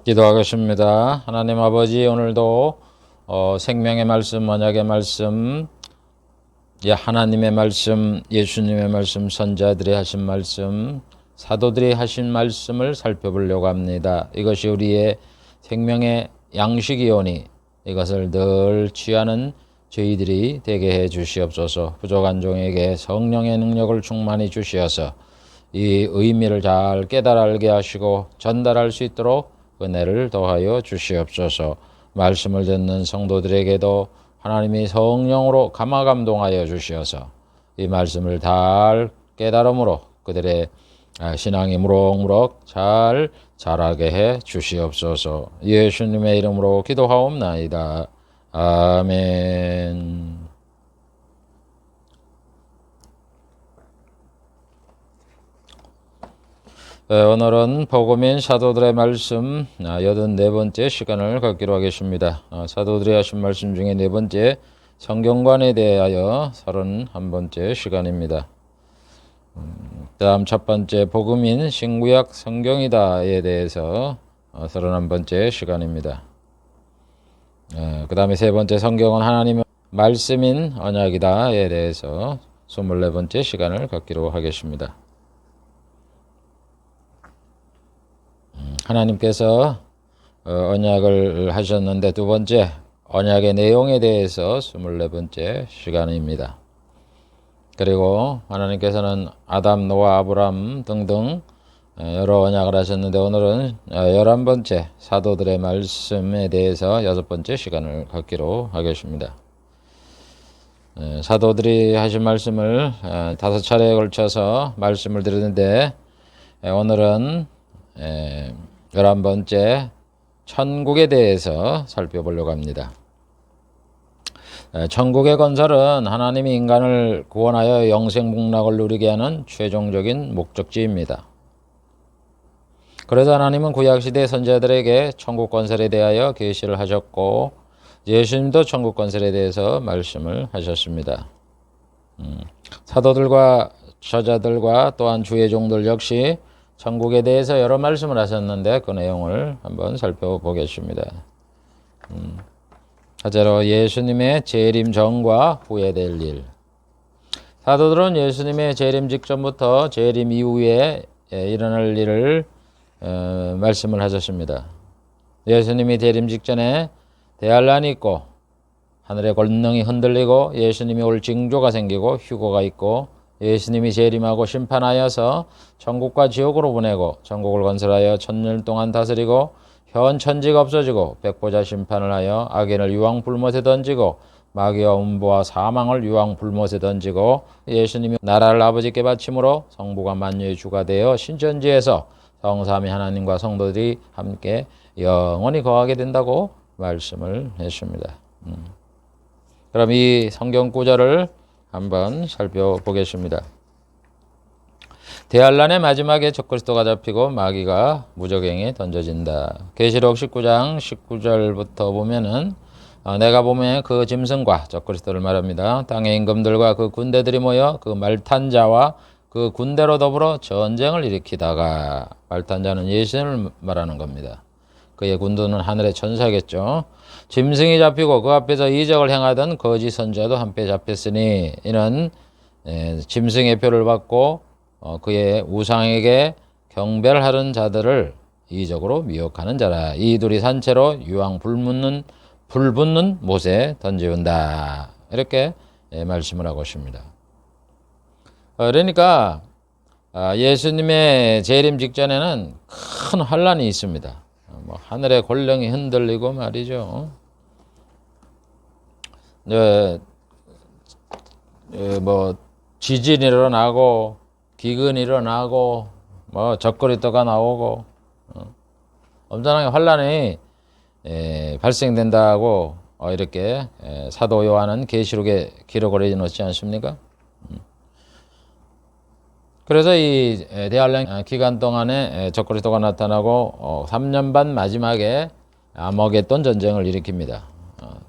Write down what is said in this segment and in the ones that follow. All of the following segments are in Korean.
기도하겠습니다. 하나님 아버지, 오늘도 생명의 말씀, 언약의 말씀, 하나님의 말씀, 예수님의 말씀, 선자들이 하신 말씀, 사도들이 하신 말씀을 살펴보려고 합니다. 이것이 우리의 생명의 양식이오니 이것을 늘 취하는 저희들이 되게 해 주시옵소서. 부족한 종에게 성령의 능력을 충만히 주시어서 이 의미를 잘 깨달아 알게 하시고 전달할 수 있도록 은혜를 더하여 주시옵소서. 말씀을 듣는 성도들에게도 하나님이 성령으로 감화감동하여 주시어서 이 말씀을 잘 깨달음으로 그들의 신앙이 무럭무럭 잘 자라게 해 주시옵소서. 예수님의 이름으로 기도하옵나이다. 아멘. 오늘은 복음인 사도들의 말씀 84번째 시간을 갖기로 하겠습니다. 사도들이 하신 말씀 중에 네 번째, 성경관에 대하여 31번째 시간입니다. 다음 첫 번째, 복음인 신구약 성경이다에 대해서 31번째 시간입니다. 그 다음에 세 번째, 성경은 하나님의 말씀인 언약이다에 대해서 24번째 시간을 갖기로 하겠습니다. 하나님께서 언약을 하셨는데 두 번째, 언약의 내용에 대해서 24번째 시간입니다. 그리고 하나님께서는 아담, 노아, 아브람 등등 여러 언약을 하셨는데 오늘은 11번째 사도들의 말씀에 대해서 6번째 시간을 갖기로 하겠습니다. 사도들이 하신 말씀을 5차례에 걸쳐서 말씀을 드리는데 오늘은 11번째 천국에 대해서 살펴보려고 합니다. 천국의 건설은 하나님이 인간을 구원하여 영생복락을 누리게 하는 최종적인 목적지입니다. 그래서 하나님은 구약시대 선지자들에게 천국 건설에 대하여 계시를 하셨고 예수님도 천국 건설에 대해서 말씀을 하셨습니다. 사도들과 저자들과 또한 주의 종들 역시 천국에 대해서 여러 말씀을 하셨는데 그 내용을 한번 살펴보겠습니다. 첫째로 예수님의 재림 전과 후에 될 일. 사도들은 예수님의 재림 직전부터 재림 이후에 일어날 일을 말씀을 하셨습니다. 예수님이 재림 직전에 대환란이 있고 하늘의 권능이 흔들리고 예수님이 올 징조가 생기고 휴거가 있고 예수님이 재림하고 심판하여서 천국과 지옥으로 보내고 천국을 건설하여 1000년 동안 다스리고 현 천지가 없어지고 백보자 심판을 하여 악인을 유황불못에 던지고 마귀와 음부와 사망을 유황불못에 던지고 예수님이 나라를 아버지께 바침으로 성부가 만유의 주가 되어 신천지에서 성삼위 하나님과 성도들이 함께 영원히 거하게 된다고 말씀을 했습니다. 그럼 이 성경 구절을 한번 살펴보겠습니다. 대환란의 마지막에 적그리스도가 잡히고 마귀가 무적행에 던져진다. 계시록 19장 19절부터 보면은 내가 보면 그 짐승과 적그리스도를 말합니다. 땅의 임금들과 그 군대들이 모여 그 말탄 자와 그 군대로 더불어 전쟁을 일으키다가, 말탄 자는 예수님을 말하는 겁니다. 그의 군대는 하늘의 천사겠죠. 짐승이 잡히고 그 앞에서 이적을 행하던 거짓 선지자도 한패 잡혔으니 이는 짐승의 표를 받고 그의 우상에게 경배를 하는 자들을 이적으로 미혹하는 자라. 이 둘이 산채로 유황 불 붙는 못에 던지운다. 이렇게 말씀을 하고 있습니다. 그러니까 예수님의 재림 직전에는 큰 환란이 있습니다. 하늘의 권능이 흔들리고 말이죠. 지진이 일어나고 기근이 일어나고 적그리스도가 나오고 엄청나게 환란이 발생된다고 이렇게 사도 요한은 계시록에 기록을 해놓지 않습니까? 그래서 이 대환란 기간 동안에 적그리스도가 나타나고 3년 반 마지막에 아머겟돈 전쟁을 일으킵니다.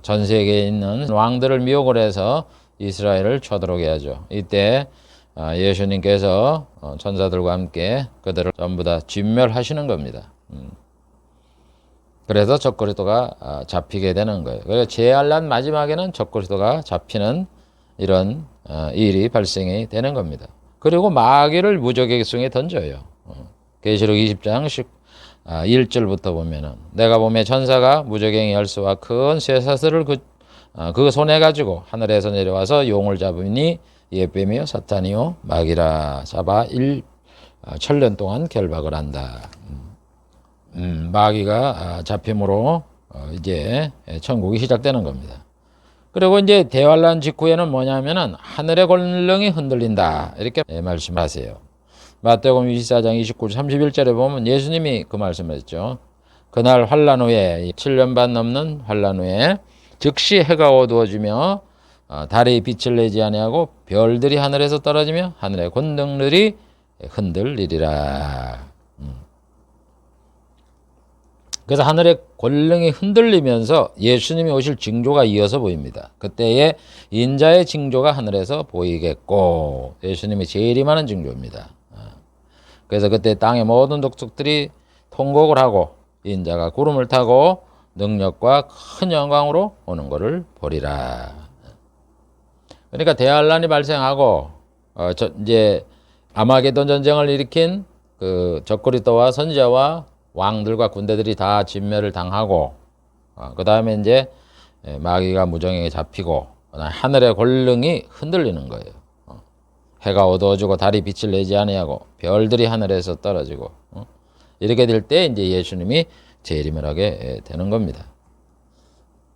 전 세계에 있는 왕들을 미혹을 해서 이스라엘을 쳐들어오게 하죠. 이때 예수님께서 천사들과 함께 그들을 전부 다 진멸하시는 겁니다. 그래서 적그리스도가 잡히게 되는 거예요. 그래서 재환란 마지막에는 적그리스도가 잡히는 이런 일이 발생이 되는 겁니다. 그리고 마귀를 무적의 성에 던져요. 계시록 20장 1절부터 보면은 내가 보매 천사가 무적행의 열쇠와 큰 쇠사슬을 그 손에 가지고 하늘에서 내려와서 용을 잡으니 이에 뱀이요 사탄이요 마귀라 잡아 1000년 동안 결박을 한다. 마귀가 잡힘으로 이제 천국이 시작되는 겁니다. 그리고 이제 대환란 직후에는 뭐냐면은 하늘의 권능이 흔들린다 이렇게 말씀하세요. 마태복음 24장 29절 31절에 보면 예수님이 그 말씀을 했죠. 그날 환란 후에 7년 반 넘는 환란 후에 즉시 해가 어두워지며 달이 빛을 내지 아니하고 별들이 하늘에서 떨어지며 하늘의 권능들이 흔들리리라. 그래서 하늘의 권능이 흔들리면서 예수님이 오실 징조가 이어서 보입니다. 그때에 인자의 징조가 하늘에서 보이겠고 예수님이 재림하는 징조입니다. 그래서 그때 땅의 모든 족속들이 통곡을 하고 인자가 구름을 타고 능력과 큰 영광으로 오는 것을 보리라. 그러니까 대환란이 발생하고 이제 아마게돈 전쟁을 일으킨 그 적그리스도와 선지자와 왕들과 군대들이 다 진멸을 당하고 그 다음에 이제 마귀가 무정에게 잡히고 하늘의 권능이 흔들리는 거예요. 해가 어두워지고 달이 빛을 내지 아니하고 별들이 하늘에서 떨어지고 이렇게 될 때 이제 예수님이 재림을 하게 되는 겁니다.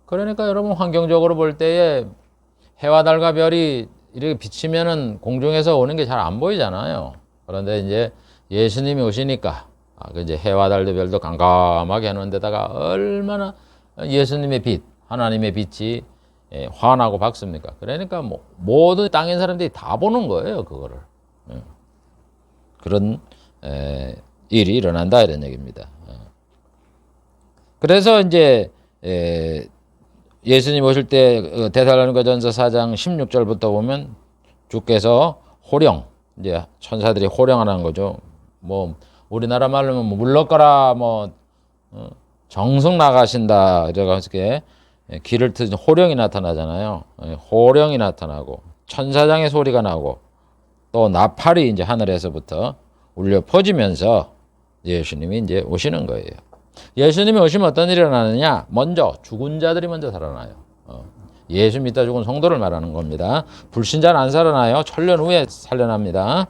그러니까 여러분 환경적으로 볼 때에 해와 달과 별이 이렇게 비치면은 공중에서 오는 게 잘 안 보이잖아요. 그런데 이제 예수님이 오시니까 이제 해와 달도 별도 깜깜하게 하는 데다가 얼마나 예수님의 빛, 하나님의 빛이 환하고 밝습니까? 그러니까 뭐 모든 땅의 사람들이 다 보는 거예요, 그거를. 그런 일이 일어난다 이런 얘기입니다. 그래서 이제 예수님 오실 때 데살로니가전서 4장 16절부터 보면 주께서 호령, 이제 천사들이 호령하는 거죠. 뭐 우리나라 말로 뭐 물러가라 뭐 정성 나가신다 이래가지고 길을 트는 호령이 나타나잖아요. 호령이 나타나고 천사장의 소리가 나고 또 나팔이 이제 하늘에서부터 울려 퍼지면서 예수님이 이제 오시는 거예요. 예수님이 오시면 어떤 일이 일어나느냐? 먼저 죽은 자들이 먼저 살아나요. 예수 믿다 죽은 성도를 말하는 겁니다. 불신자는 안 살아나요. 천년 후에 살려납니다.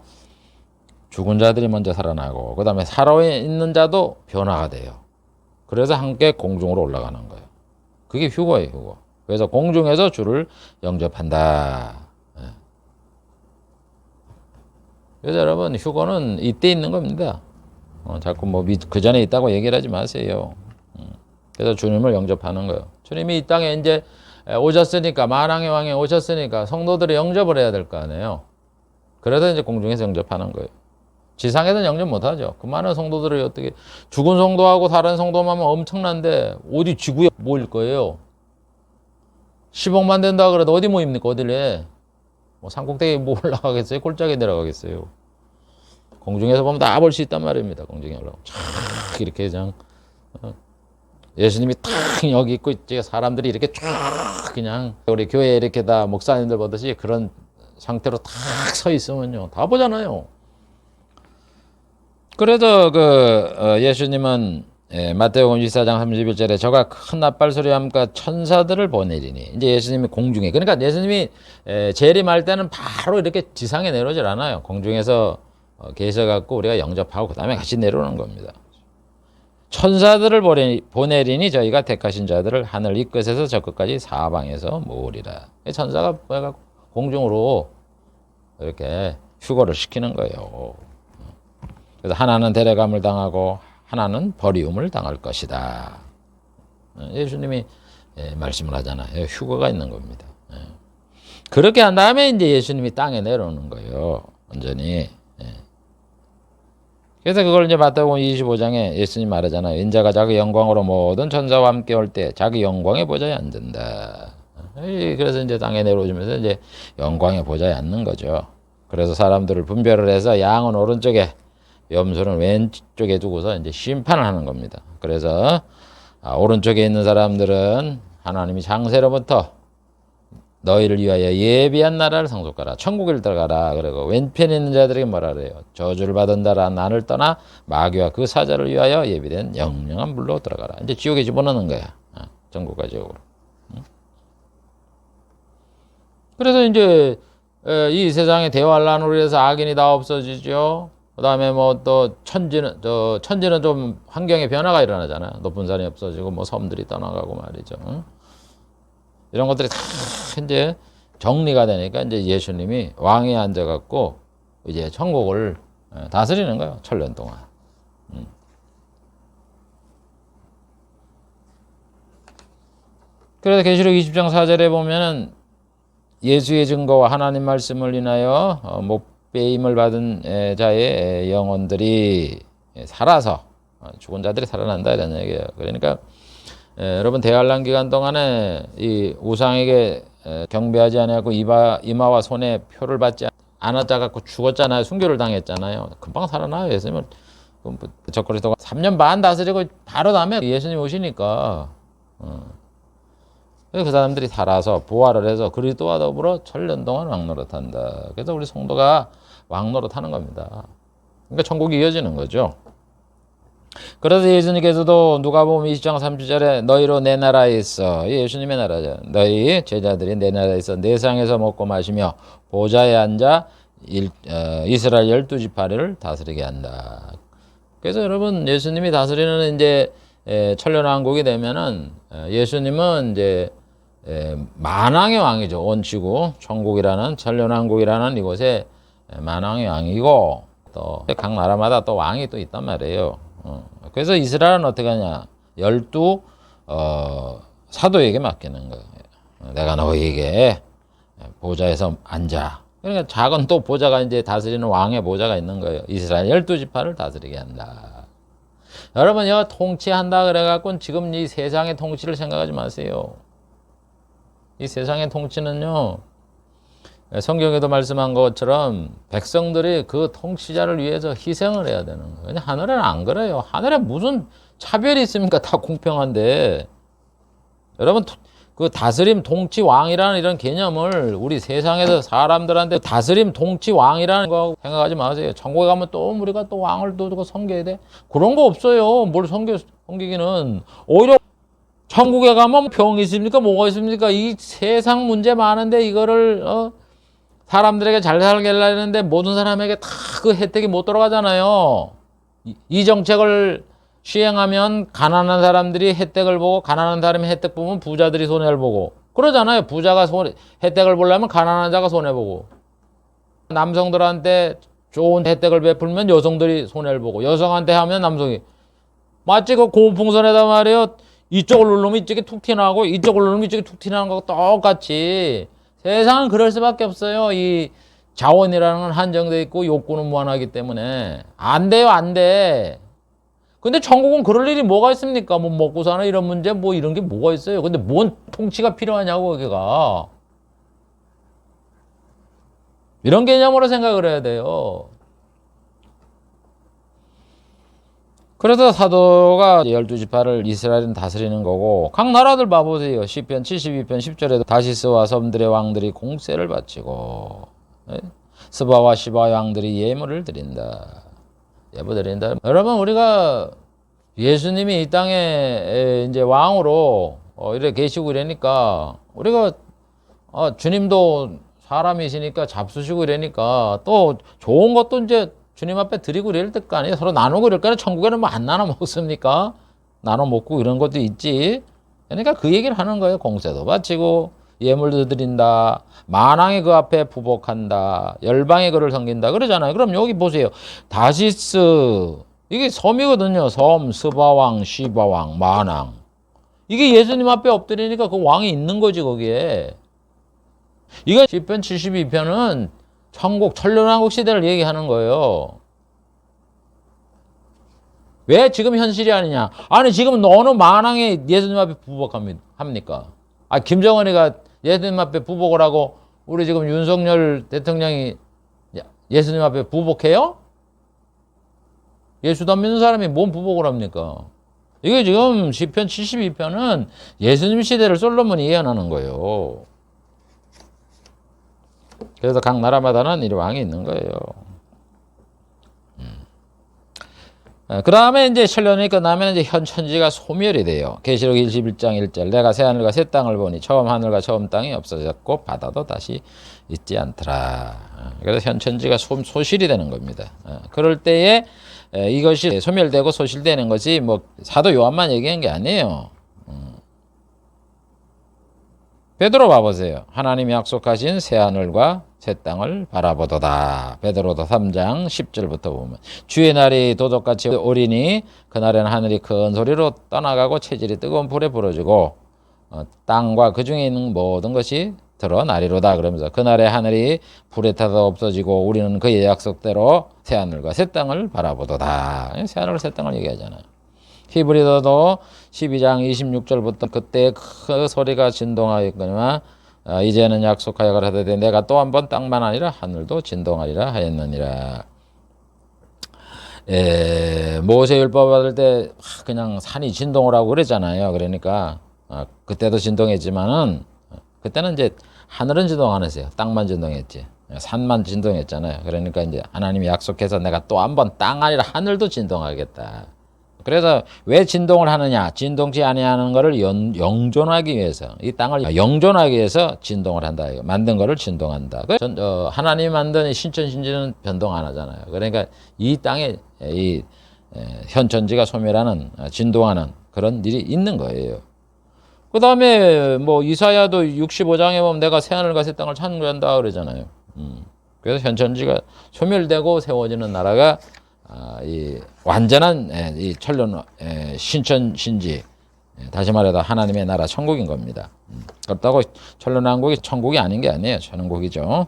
죽은 자들이 먼저 살아나고 그 다음에 살아있는 자도 변화가 돼요. 그래서 함께 공중으로 올라가는 거예요. 그게 휴거예요, 휴거. 그래서 공중에서 주를 영접한다. 그래서 여러분 휴거는 이때 있는 겁니다. 자꾸 뭐 그 전에 있다고 얘기를 하지 마세요. 그래서 주님을 영접하는 거예요. 주님이 이 땅에 이제 오셨으니까 만왕의 왕에 오셨으니까 성도들이 영접을 해야 될 거 아니에요. 그래서 이제 공중에서 영접하는 거예요. 지상에서는 영접 못하죠. 그 많은 성도들이 어떻게 죽은 성도하고 다른 성도만 하면 엄청난데 어디 지구에 모일 거예요. 10억만 된다 그래도 어디 모입니까? 어디래? 뭐 산꼭대기에 뭐 올라가겠어요? 골짜기에 내려가겠어요? 공중에서 보면 다 볼 수 있단 말입니다. 공중에 올라가면 쫙 이렇게 그냥 예수님이 탁 여기 있고 사람들이 이렇게 쫙 그냥 우리 교회에 이렇게 다 목사님들 보듯이 그런 상태로 탁 서 있으면요 다 보잖아요. 그래서 예수님은 마태복음 24장 31절에 저가 큰 나팔 소리와 함께 천사들을 보내리니 이제 예수님이 공중에 그러니까 예수님이 재림할 때는 바로 이렇게 지상에 내려오질 않아요. 공중에서 계셔갖고 우리가 영접하고 그 다음에 같이 내려오는 겁니다. 천사들을 보내리니 저희가 택하신 자들을 하늘 이 끝에서 저 끝까지 사방에서 모으리라. 천사가 공중으로 이렇게 휴거를 시키는 거예요. 그래서 하나는 데려감을 당하고 하나는 버리움을 당할 것이다. 예수님이 말씀을 하잖아요. 휴거가 있는 겁니다. 그렇게 한 다음에 이제 예수님이 땅에 내려오는 거예요. 완전히. 그래서 그걸 이제 마태복음 25장에 예수님 말하잖아요. 인자가 자기 영광으로 모든 천사와 함께 올 때 자기 영광의 보좌에 앉는다. 그래서 이제 땅에 내려오면서 이제 영광의 보좌에 앉는 거죠. 그래서 사람들을 분별을 해서 양은 오른쪽에 염소는 왼쪽에 두고서 이제 심판을 하는 겁니다. 그래서 오른쪽에 있는 사람들은 하나님이 창세로부터 너희를 위하여 예비한 나라를 상속하라. 천국을 들어가라. 그리고 왼편에 있는 자들에게 뭐라 그래요? 저주를 받은 자라 나를 떠나 마귀와 그 사자를 위하여 예비된 영영한 물로 들어가라. 이제 지옥에 집어넣는 거야. 천국과 지옥으로. 그래서 이제 이 세상에 대환란으로 해서 악인이 다 없어지죠. 그 다음에 뭐 또 천지는 좀 환경의 변화가 일어나잖아요. 높은 산이 없어지고 뭐 섬들이 떠나가고 말이죠. 이런 것들이 다 이제 정리가 되니까 이제 예수님이 왕에 앉아갖고 이제 천국을 다스리는 거예요. 1000년 동안. 그래서 계시록 20장 4절에 보면은 예수의 증거와 하나님 말씀을 인하여 못배임을 받은 자의 영혼들이 살아서 죽은 자들이 살아난다 이런 얘기예요. 그러니까 여러분 대환란 기간 동안에 이 우상에게 경배하지 아니하고 이마와 손에 표를 받지 않았자 갖고 죽었잖아요. 순교를 당했잖아요. 금방 살아나요. 예수님은 적그리스도가 3년 반 다스리고 바로 다음에 예수님 오시니까 그 사람들이 살아서 부활을 해서 그리스도와 더불어 1000년 동안 왕노릇한다. 그래서 우리 성도가 왕노릇하는 겁니다. 그러니까 천국이 이어지는 거죠. 그래서 예수님께서도 누가복음 20장 30절에 너희로 내 나라에 있어. 예수님의 나라죠. 너희 제자들이 내 나라에 있어 내 상에서 먹고 마시며 보좌에 앉아 이스라엘 12지파를 다스리게 한다. 그래서 여러분 예수님이 다스리는 이제 천년왕국이 되면은 예수님은 이제 만왕의 왕이죠. 원치고 천국이라는 천년왕국이라는 이곳에 만왕의 왕이고 또 각 나라마다 또 왕이 또 있단 말이에요. 그래서 이스라엘은 어떻게 하냐? 12 사도에게 맡기는 거예요. 내가 너희에게 보좌에서 앉아. 그러니까 작은 또 보좌가 이제 다스리는 왕의 보좌가 있는 거예요. 이스라엘 12지파를 다스리게 한다. 여러분, 이거 통치한다 그래갖고 지금 이 세상의 통치를 생각하지 마세요. 이 세상의 통치는요, 성경에도 말씀한 것처럼 백성들이 그 통치자를 위해서 희생을 해야 되는 거예요. 하늘에는 안 그래요. 하늘에 무슨 차별이 있습니까? 다 공평한데. 여러분, 그 다스림 통치 왕이라는 이런 개념을 우리 세상에서 사람들한테 다스림 통치 왕이라는 거 생각하지 마세요. 천국에 가면 또 우리가 또 왕을 또 섬겨야 돼? 그런 거 없어요. 뭘 섬기기는. 오히려 천국에 가면 병이 있습니까? 뭐가 있습니까? 이 세상 문제 많은데 이거를 사람들에게 잘 살게 하려는데 모든 사람에게 다 그 혜택이 못 돌아가잖아요. 이 정책을 시행하면 가난한 사람들이 혜택을 보고 가난한 사람이 혜택 보면 부자들이 손해를 보고 그러잖아요. 부자가 혜택을 보려면 가난한 자가 손해보고 남성들한테 좋은 혜택을 베풀면 여성들이 손해를 보고 여성한테 하면 남성이 마치 그 고무풍선에다 말이에요. 이쪽을 누르면 이쪽이 툭 튀나가고 이쪽을 누르면 이쪽이 툭 튀나가는 거하고 똑같이 세상은 그럴 수밖에 없어요. 이 자원이라는 건 한정되어 있고 욕구는 무한하기 때문에 안 돼요. 안 돼. 근데 천국은 그럴 일이 뭐가 있습니까? 뭐 먹고 사는 이런 문제 뭐 이런 게 뭐가 있어요. 근데 뭔 통치가 필요하냐고 거기가. 이런 개념으로 생각을 해야 돼요. 그래서 사도가 12지파를 이스라엘은 다스리는 거고 각 나라들 봐보세요. 시편 72편 10절에도 다시스와 섬들의 왕들이 공세를 바치고 스바와 시바 왕들이 예물을 드린다. 예물 드린다. 여러분 우리가 예수님이 이 땅에 이제 왕으로 이렇게 계시고 이러니까 우리가 주님도 사람이시니까 잡수시고 이러니까 또 좋은 것도 이제 주님 앞에 드리고 이럴 거 아니에요. 서로 나누고 이럴 거 아니에요. 천국에는 뭐 안 나눠 먹습니까? 나눠 먹고 이런 것도 있지. 그러니까 그 얘기를 하는 거예요. 공세도 바치고 예물도 드린다. 만왕이 그 앞에 부복한다. 열방이 그를 섬긴다. 그러잖아요. 그럼 여기 보세요. 다시스 이게 섬이거든요. 섬, 스바왕, 시바왕, 만왕. 이게 예수님 앞에 엎드리니까 그 왕이 있는 거지 거기에. 이거 시편 72편은 천국, 천년왕국 시대를 얘기하는 거예요. 왜 지금 현실이 아니냐? 아니 지금 어느 만왕에 예수님 앞에 부복합니까? 김정은이가 예수님 앞에 부복을 하고 우리 지금 윤석열 대통령이 예수님 앞에 부복해요? 예수도 안 믿는 사람이 뭔 부복을 합니까? 이게 지금 시편 72편은 예수님 시대를 솔로몬이 예언하는 거예요. 그래서 각 나라마다는 이 왕이 있는 거예요. 그 다음에 이제 천년이 끝나면 이제 현천지가 소멸이 돼요. 계시록 21장 1절. 내가 새 하늘과 새 땅을 보니 처음 하늘과 처음 땅이 없어졌고 바다도 다시 있지 않더라. 그래서 현천지가 소실이 되는 겁니다. 그럴 때에 이것이 소멸되고 소실되는 것이 뭐 사도 요한만 얘기한 게 아니에요. 베드로 봐보세요. 하나님이 약속하신 새 하늘과 새 땅을 바라보도다. 베드로도 3장 10절부터 보면 주의 날이 도둑같이 오리니 그날에는 하늘이 큰 소리로 떠나가고 체질이 뜨거운 불에 불어지고 땅과 그 중에 있는 모든 것이 드러나리로다. 그러면서 그날에 하늘이 불에 타서 없어지고 우리는 그의 약속대로 새 하늘과 새 땅을 바라보도다. 새 하늘과 새 땅을 얘기하잖아요. 히브리서도 12장 26절부터 그때 그 소리가 진동하였거니와 이제는 약속하여 가라사대 내가 또 한 번 땅만 아니라 하늘도 진동하리라 하였느니라. 모세율법 받을 때 그냥 산이 진동을 하고 그랬잖아요. 그러니까 그때도 진동했지만은 그때는 이제 하늘은 진동 안 했어요. 땅만 진동했지. 산만 진동했잖아요. 그러니까 이제 하나님이 약속해서 내가 또 한 번 땅 아니라 하늘도 진동하겠다. 그래서 왜 진동을 하느냐? 진동치 아니하는 것을 영존하기 위해서, 이 땅을 영존하기 위해서 진동을 한다. 만든 것을 진동한다. 하나님이 만든 신천신지는 변동 안 하잖아요. 그러니까 이 땅에 이 현천지가 소멸하는, 진동하는 그런 일이 있는 거예요. 그 다음에 뭐 이사야도 65장에 보면 내가 새하늘과 새 땅을 창조한다 그러잖아요. 그래서 현천지가 소멸되고 세워지는 나라가 이 완전한 이 천년 신천신지, 다시 말해서 하나님의 나라 천국인 겁니다. 그렇다고 천년왕국이 천국이 아닌 게 아니에요. 천국이죠.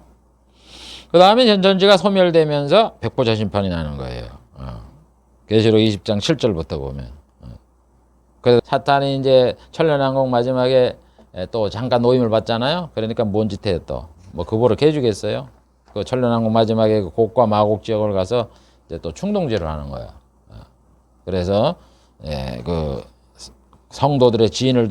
그 다음에 현천지가 소멸되면서 백보자 심판이 나는 거예요. 계시록 20장 7절부터 보면. 그래서 사탄이 이제 천년왕국 마지막에 또 잠깐 노임을 받잖아요. 그러니까 뭔 짓 해 또. 뭐 그보를 개주겠어요? 그 천년왕국 마지막에 곡과 마곡 지역을 가서 이제 또 충동질을 하는 거야. 그래서 그 성도들의 지인을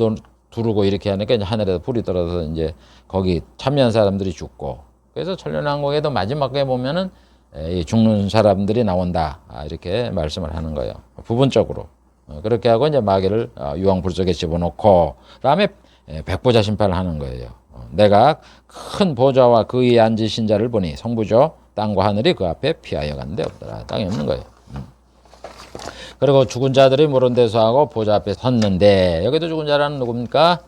두르고 이렇게 하니까 이제 하늘에서 불이 떨어져서 이제 거기 참여한 사람들이 죽고. 그래서 천년왕국에도 마지막에 보면은 이 죽는 사람들이 나온다. 이렇게 말씀을 하는 거예요. 부분적으로. 그렇게 하고 이제 마귀를 유황불 속에 집어넣고 그다음에 백보자 심판을 하는 거예요. 내가 큰 보좌와 그 위에 앉으신 자를 보니 성부죠. 땅과 하늘이 그 앞에 피하여 간 데 없더라. 땅이 없는 거예요. 그리고 죽은 자들이 모른 데서 하고 보좌 앞에 섰는데 여기도 죽은 자라는 누굽니까?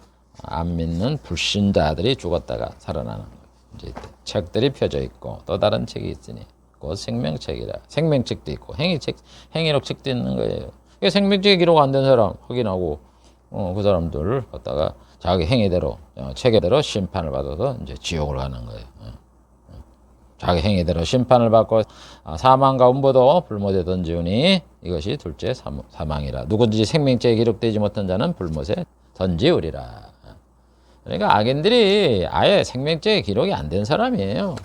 안 믿는 불신자들이 죽었다가 살아나는 거예요. 이제 책들이 펴져 있고 또 다른 책이 있으니 곧 생명책이라. 생명책도 있고 행위록 책도 있는 거예요. 생명책에 기록 안 된 사람 확인하고 그 사람들을 갖다가 자기 행위대로 체계대로 심판을 받아서 이제 지옥을 가는 거예요. 자기 행위대로 심판을 받고 사망과 음보도 불못에 던지우니 이것이 둘째 사망이라. 누구든지 생명책에 기록되지 못한 자는 불못에 던지우리라. 그러니까 악인들이 아예 생명책에 기록이 안 된 사람이에요.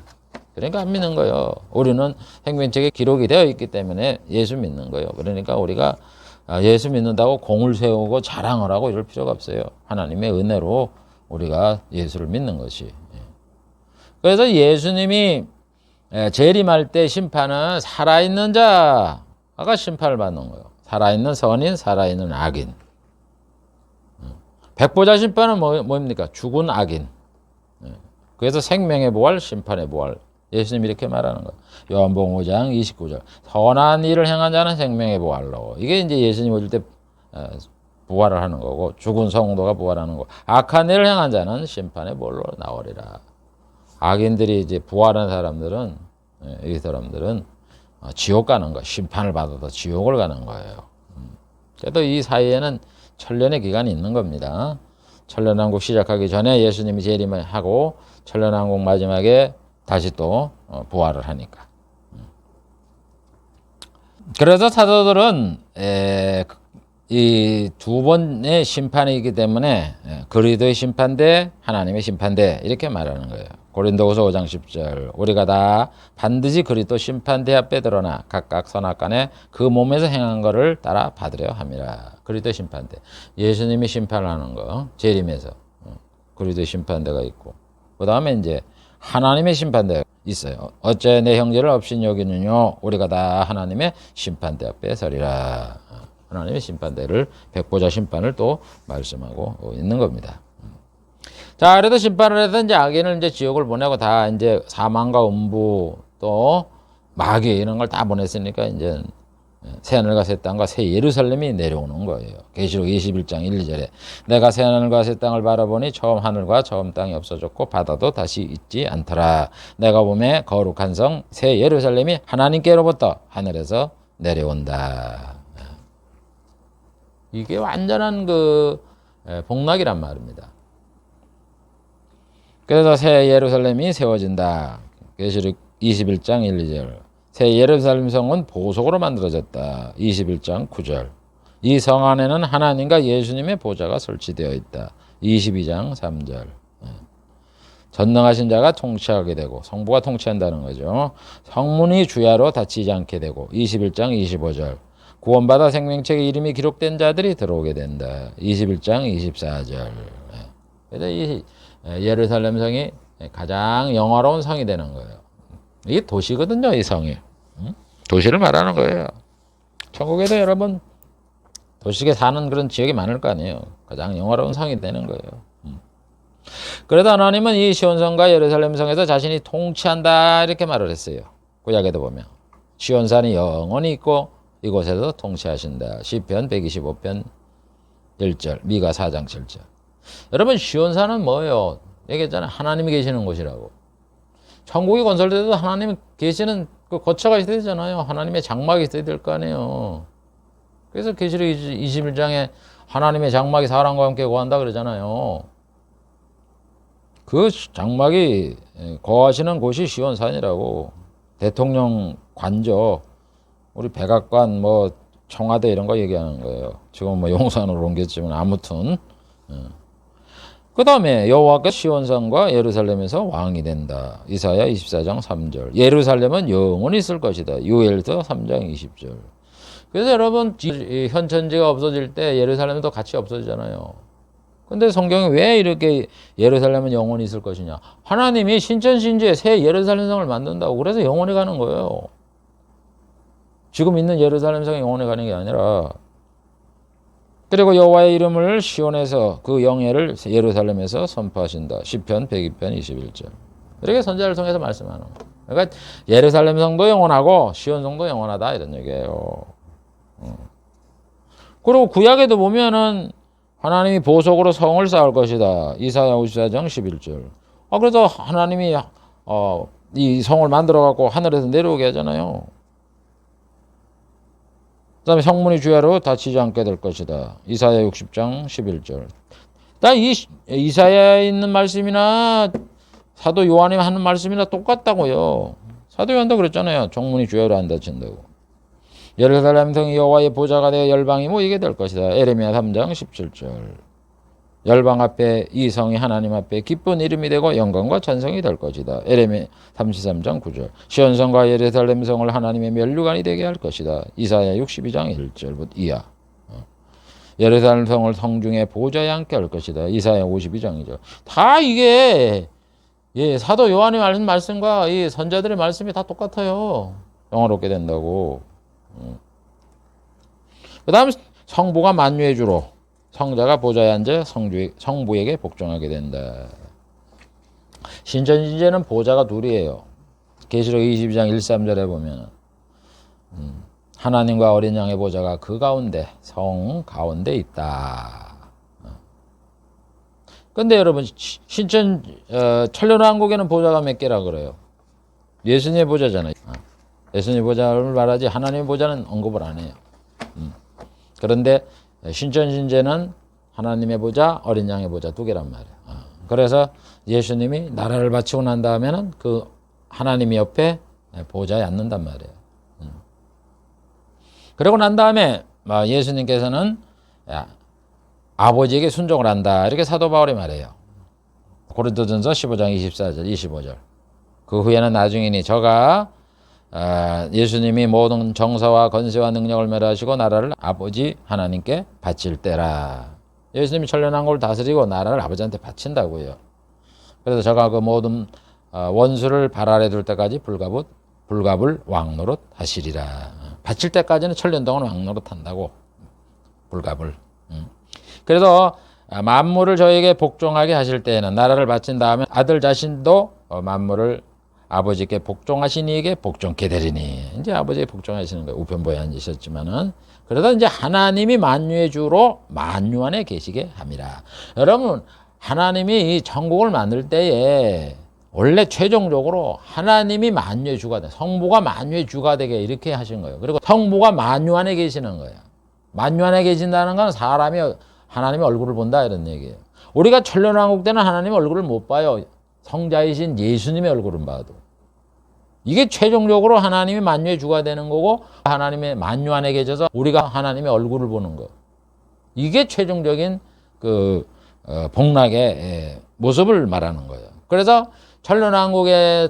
그러니까 안 믿는 거예요. 우리는 생명책에 기록이 되어 있기 때문에 예수 믿는 거예요. 그러니까 우리가 예수 믿는다고 공을 세우고 자랑을 하고 이럴 필요가 없어요. 하나님의 은혜로 우리가 예수를 믿는 것이. 그래서 예수님이 재림할 때 심판은 살아있는 자가 심판을 받는 거예요. 살아있는 선인, 살아있는 악인. 백보자 심판은 뭡니까? 죽은 악인. 그래서 생명의 부활, 심판의 부활. 예수님이 이렇게 말하는 거예요. 요한복음 5장 29절. 선한 일을 행한 자는 생명의 부활로. 이게 이제 예수님 오실 때 부활을 하는 거고, 죽은 성도가 부활하는 거고, 악한 일을 행한 자는 심판의 부활로 나오리라. 악인들이 이제 부활한 사람들은, 이 사람들은 지옥 가는 거예요. 심판을 받아서 지옥을 가는 거예요. 그래도 이 사이에는 천년의 기간이 있는 겁니다. 천년왕국 시작하기 전에 예수님이 재림을 하고, 천년왕국 마지막에 다시 또 부활을 하니까. 그래서 사도들은 이 두 번의 심판이기 때문에 그리스도의 심판대, 하나님의 심판대 이렇게 말하는 거예요. 고린도후서 5장 10절. 우리가 다 반드시 그리스도 심판대 앞에 드러나 각각 선악간에 그 몸에서 행한 것을 따라 받으려 함이라. 그리스도 심판대. 예수님이 심판하는 거. 재림에서. 그리스도 심판대가 있고. 그 다음에 이제 하나님의 심판대가 있어요. 어째 내 형제를 없인 여기느뇨. 우리가 다 하나님의 심판대 앞에 서리라. 하나님의 심판대를 백보자 심판을 또 말씀하고 있는 겁니다. 자, 그래도 심판을 해서 이제 악인을 이제 지옥을 보내고 다 이제 사망과 음부 또 마귀 이런 걸 다 보냈으니까 이제 새하늘과 새 땅과 새 예루살렘이 내려오는 거예요. 계시록 21장 1, 2절에 내가 새하늘과 새 땅을 바라보니 처음 하늘과 처음 땅이 없어졌고 바다도 다시 있지 않더라. 내가 보매 거룩한 성 새 예루살렘이 하나님께로부터 하늘에서 내려온다. 이게 완전한 그 복락이란 말입니다. 그래서 새 예루살렘이 세워진다. 계시록 21장 1, 2절. 새 예루살렘 성은 보석으로 만들어졌다. 21장 9절. 이 성 안에는 하나님과 예수님의 보좌가 설치되어 있다. 22장 3절. 전능하신 자가 통치하게 되고 성부가 통치한다는 거죠. 성문이 주야로 닫히지 않게 되고 21장 25절. 구원받아 생명책에 이름이 기록된 자들이 들어오게 된다. 21장 24절. 그래서 이 예루살렘 성이 가장 영화로운 성이 되는 거예요. 이게 도시거든요, 이 성이. 도시를 말하는 거예요. 천국에도 여러분 도시에 사는 그런 지역이 많을 거 아니에요. 가장 영화로운 성이 되는 거예요. 그래도 하나님은 이 시온성과 예루살렘 성에서 자신이 통치한다 이렇게 말을 했어요. 구약에도 보면 시온산이 영원히 있고 이곳에서 통치하신다. 시편 125편 1절, 미가 4장 7절. 여러분 시온산은 뭐예요? 얘기했잖아요. 하나님이 계시는 곳이라고. 천국이 건설돼도 하나님 계시는 그 거처가 있어야 되잖아요. 하나님의 장막이 있어야 될 거 아니에요. 그래서 계시록 21장에 하나님의 장막이 사람과 함께 거한다 그러잖아요. 그 장막이 거하시는 곳이 시온산이라고. 대통령 관저, 우리 백악관, 뭐 청와대 이런 거 얘기하는 거예요. 지금 뭐 용산으로 옮겼지만 아무튼. 그 다음에 여호와께서 시온산과 예루살렘에서 왕이 된다. 이사야 24장 3절. 예루살렘은 영원히 있을 것이다. 요엘서 3장 20절. 그래서 여러분 현천지가 없어질 때 예루살렘도 같이 없어지잖아요. 근데 성경이 왜 이렇게 예루살렘은 영원히 있을 것이냐. 하나님이 신천신주에 새 예루살렘 성을 만든다고. 그래서 영원히 가는 거예요. 지금 있는 예루살렘 성이 영원히 가는 게 아니라. 그리고 여호와의 이름을 시온에서 그 영예를 예루살렘에서 선포하신다. 시편 102편 21절. 이렇게 선지자를 통해서 말씀하는 거예요. 그러니까 예루살렘 성도 영원하고 시온 성도 영원하다 이런 얘기예요. 그리고 구약에도 보면은 하나님이 보석으로 성을 쌓을 것이다. 이사야 54장 11절. 그래서 하나님이 이 성을 만들어 갖고 하늘에서 내려오게 하잖아요. 그 다음에 성문이 주야로 닫히지 않게 될 것이다. 이사야 60장 11절. 이 이사야에 있는 말씀이나 사도 요한이 하는 말씀이나 똑같다고요. 사도 요한도 그랬잖아요. 성문이 주야로 안 닫힌다고. 예루살렘 성이 여호와의 보좌가 되어 열방이 모이게 될 것이다. 에레미야 3장 17절. 열방 앞에 이 성이 하나님 앞에 기쁜 이름이 되고 영광과 찬송이 될 것이다. 에레미야 33장 9절. 시온성과 예루살렘 성을 하나님의 면류관이 되게 할 것이다. 이사야 62장 1절부터 이하. 예루살렘 성을 성중에 보좌에 앉게 할 것이다. 이사야 52장 2절. 다 이게 사도 요한이 하는 말씀과 이 선자들의 말씀이 다 똑같아요. 영화롭게 된다고. 그 다음 성부가 만유의 주로 성자가 보좌에 앉아 성부에게 복종하게 된다. 신천지제는 보좌가 둘이에요. 계시록 22장 1, 3절에 보면 하나님과 어린 양의 보좌가 그 가운데 성 가운데 있다. 근데 여러분 천년왕국에는 보좌가 몇 개라 그래요? 예수님의 보좌잖아요. 예수님의 보좌를 말하지 하나님의 보좌는 언급을 안 해요. 그런데 신천신제는 하나님의 보좌, 어린 양의 보좌 두 개란 말이에요. 그래서 예수님이 나라를 바치고 난 다음에는 그 하나님 옆에 보좌에 앉는단 말이에요. 그러고 난 다음에 예수님께서는 아버지에게 순종을 한다. 이렇게 사도 바울이 말해요. 고린도전서 15장 24절 25절. 그 후에는 나중이니 저가 예수님이 모든 정사와 권세와 능력을 멸하시고 나라를 아버지 하나님께 바칠 때라. 예수님이 천년왕국을 다스리고 나라를 아버지한테 바친다고요. 그래서 저가 그 모든 원수를 발 아래 둘 때까지 불갑을 왕노릇 하시리라. 바칠 때까지는 천년 동안 왕노릇 한다고. 불갑을. 그래서 만물을 저에게 복종하게 하실 때에는 나라를 바친 다음에 아들 자신도 만물을 아버지께 복종하신 이에게 복종케 되리니. 이제 아버지에 복종하시는 거예요. 우편부에 앉으셨지만은. 그러다 이제 하나님이 만유의 주로 만유 안에 계시게 합니다. 여러분, 하나님이 이 천국을 만들 때에 원래 최종적으로 하나님이 만유의 주가 돼. 성부가 만유의 주가 되게 이렇게 하신 거예요. 그리고 성부가 만유 안에 계시는 거예요. 만유 안에 계신다는 건 사람이 하나님의 얼굴을 본다 이런 얘기예요. 우리가 천년왕국 때는 하나님의 얼굴을 못 봐요. 성자이신 예수님의 얼굴은 봐도. 이게 최종적으로 하나님이 만유의 주가 되는 거고 하나님의 만유 안에 계셔서 우리가 하나님의 얼굴을 보는 거. 이게 최종적인 그 복락의 모습을 말하는 거예요. 그래서 천년왕국에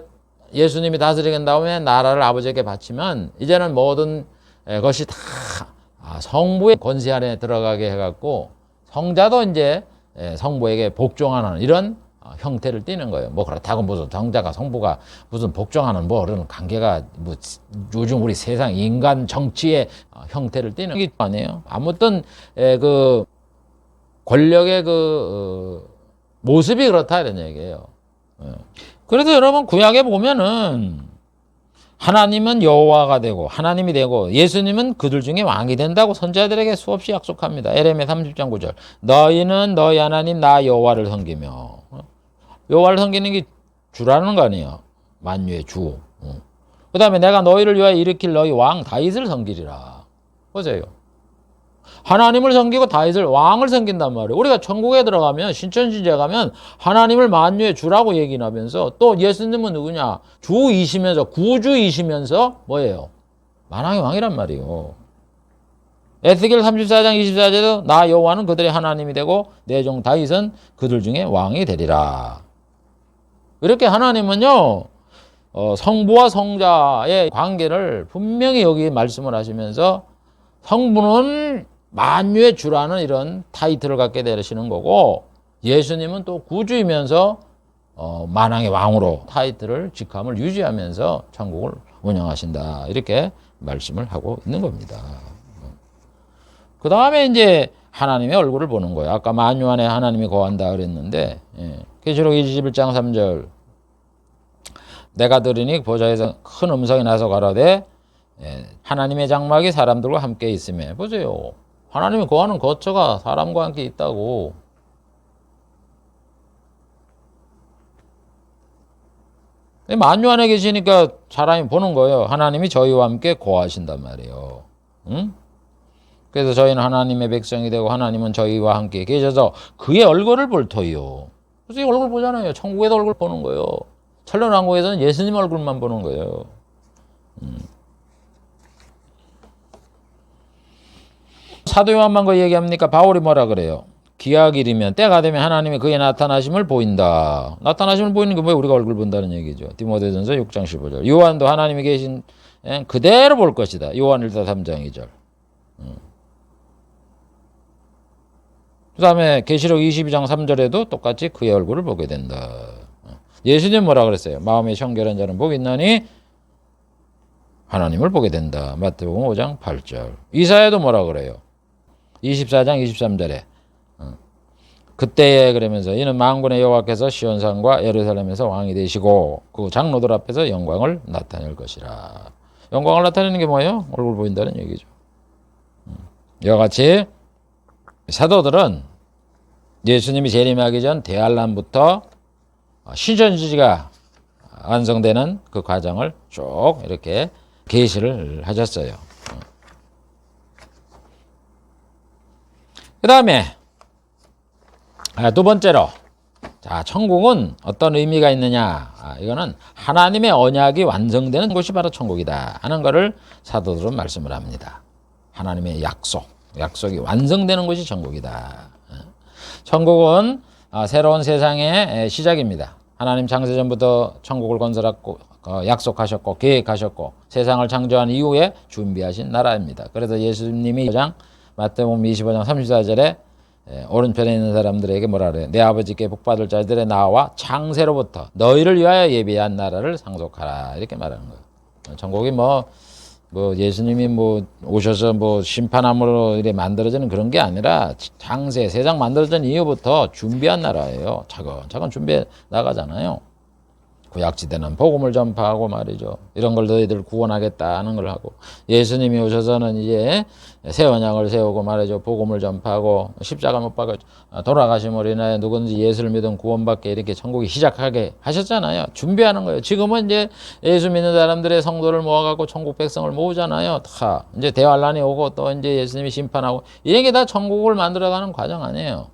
예수님이 다스리는 다음에 나라를 아버지에게 바치면 이제는 모든 것이 다 성부의 권세 안에 들어가게 해갖고 성자도 이제 성부에게 복종하는 이런 형태를 띠는 거예요. 뭐 그렇다고 무슨 성자가 성부가 무슨 복종하는 뭐 그런 관계가 뭐 요즘 우리 세상 인간 정치의 형태를 띠는 게 아니에요. 아무튼 그 권력의 그 모습이 그렇다 이런 얘기예요. 그래서 여러분 구약에 보면은 하나님은 여호와가 되고 하나님이 되고 예수님은 그들 중에 왕이 된다고 선지자들에게 수없이 약속합니다. 에레미야 30장 9절. 너희는 너희 하나님 나 여호와를 섬기며. 여호와를 섬기는 게 주라는 거 아니에요. 만유의 주. 그 다음에 내가 너희를 위하여 일으킬 너희 왕 다윗을 섬기리라. 보세요. 하나님을 섬기고 다윗을 왕을 섬긴단 말이에요. 우리가 천국에 들어가면 신천지제 가면 하나님을 만유의 주라고 얘기하면서 또 예수님은 누구냐? 주이시면서 구주이시면서 뭐예요? 만왕의 왕이란 말이에요. 에스겔 34장 24절에도 나 여호와는 그들의 하나님이 되고 내 종 다윗은 그들 중에 왕이 되리라. 이렇게 하나님은요 성부와 성자의 관계를 분명히 여기 말씀을 하시면서 성부는 만유의 주라는 이런 타이틀을 갖게 되시는 거고 예수님은 또 구주이면서 만왕의 왕으로 타이틀을 직함을 유지하면서 천국을 운영하신다 이렇게 말씀을 하고 있는 겁니다. 그 다음에 이제 하나님의 얼굴을 보는 거예요. 아까 만유 안에 하나님이 거한다 그랬는데 계시록 21장 3절 내가 들으니 보좌에서 큰 음성이 나서 가라되 하나님의 장막이 사람들과 함께 있음에. 보세요. 하나님이 거하는 거처가 사람과 함께 있다고. 만유 안에 계시니까 사람이 보는 거예요. 하나님이 저희와 함께 거하신단 말이에요. 응? 그래서 저희는 하나님의 백성이 되고 하나님은 저희와 함께 계셔서 그의 얼굴을 볼 터이요. 그래서 이 얼굴 보잖아요. 천국에서 얼굴 보는 거예요. 천년왕국에서는 예수님 얼굴만 보는 거예요. 사도 요한만 그 얘기합니까? 바울이 뭐라 그래요? 기약일이면 때가 되면 하나님이 그의 나타나심을 보인다. 나타나심을 보이는 게 뭐예요? 우리가 얼굴 본다는 얘기죠. 디모데전서 6장 15절. 요한도 하나님이 계신 그대로 볼 것이다. 요한 1서 3장 2절. 그 다음에 계시록 22장 3절에도 똑같이 그의 얼굴을 보게 된다. 예수님 뭐라 그랬어요? 마음에 청결한 자는 복이 있나니 하나님을 보게 된다. 마태복음 5장 8절. 이사야도 뭐라 그래요? 24장 23절에 그때에 그러면서 이는 만군의 여호와께서 시온산과 예루살렘에서 왕이 되시고 그 장로들 앞에서 영광을 나타낼 것이라. 영광을 나타내는 게 뭐예요? 얼굴 보인다는 얘기죠. 이와 같이 사도들은 예수님이 재림하기 전 대환란부터 신천지가 완성되는 그 과정을 쭉 이렇게 계시를 하셨어요. 그 다음에 두 번째로 자 천국은 어떤 의미가 있느냐. 이거는 하나님의 언약이 완성되는 곳이 바로 천국이다 하는 것을 사도들은 말씀을 합니다. 하나님의 약속이 완성되는 곳이 천국이다. 천국은 새로운 세상의 시작입니다. 하나님 창세전부터 천국을 건설하고 약속하셨고 계획하셨고 세상을 창조한 이후에 준비하신 나라입니다. 그래서 예수님이 마태복음 25장 34절에 오른편에 있는 사람들에게 뭐라 그래요? 내 아버지께 복받을 자들의 나와 창세로부터 너희를 위하여 예비한 나라를 상속하라 이렇게 말하는 거예요. 천국이 뭐 예수님이 오셔서 심판함으로 이렇게 만들어지는 그런 게 아니라 창세 세상 만들어진 이후부터 준비한 나라예요. 차근차근 준비해 나가잖아요. 구약지대는 복음을 전파하고 말이죠. 이런 걸 너희들 구원하겠다는 걸 하고 예수님이 오셔서는 이제 새 언약을 세우고 말이죠. 복음을 전파하고 십자가 못 박아 돌아가심으로 인하여 누구든지 예수를 믿으면 구원받게 이렇게 천국이 시작하게 하셨잖아요. 준비하는 거예요. 지금은 이제 예수 믿는 사람들의 성도를 모아갖고 천국 백성을 모으잖아요. 다 이제 대환란이 오고 또 이제 예수님이 심판하고 이게 다 천국을 만들어가는 과정 아니에요.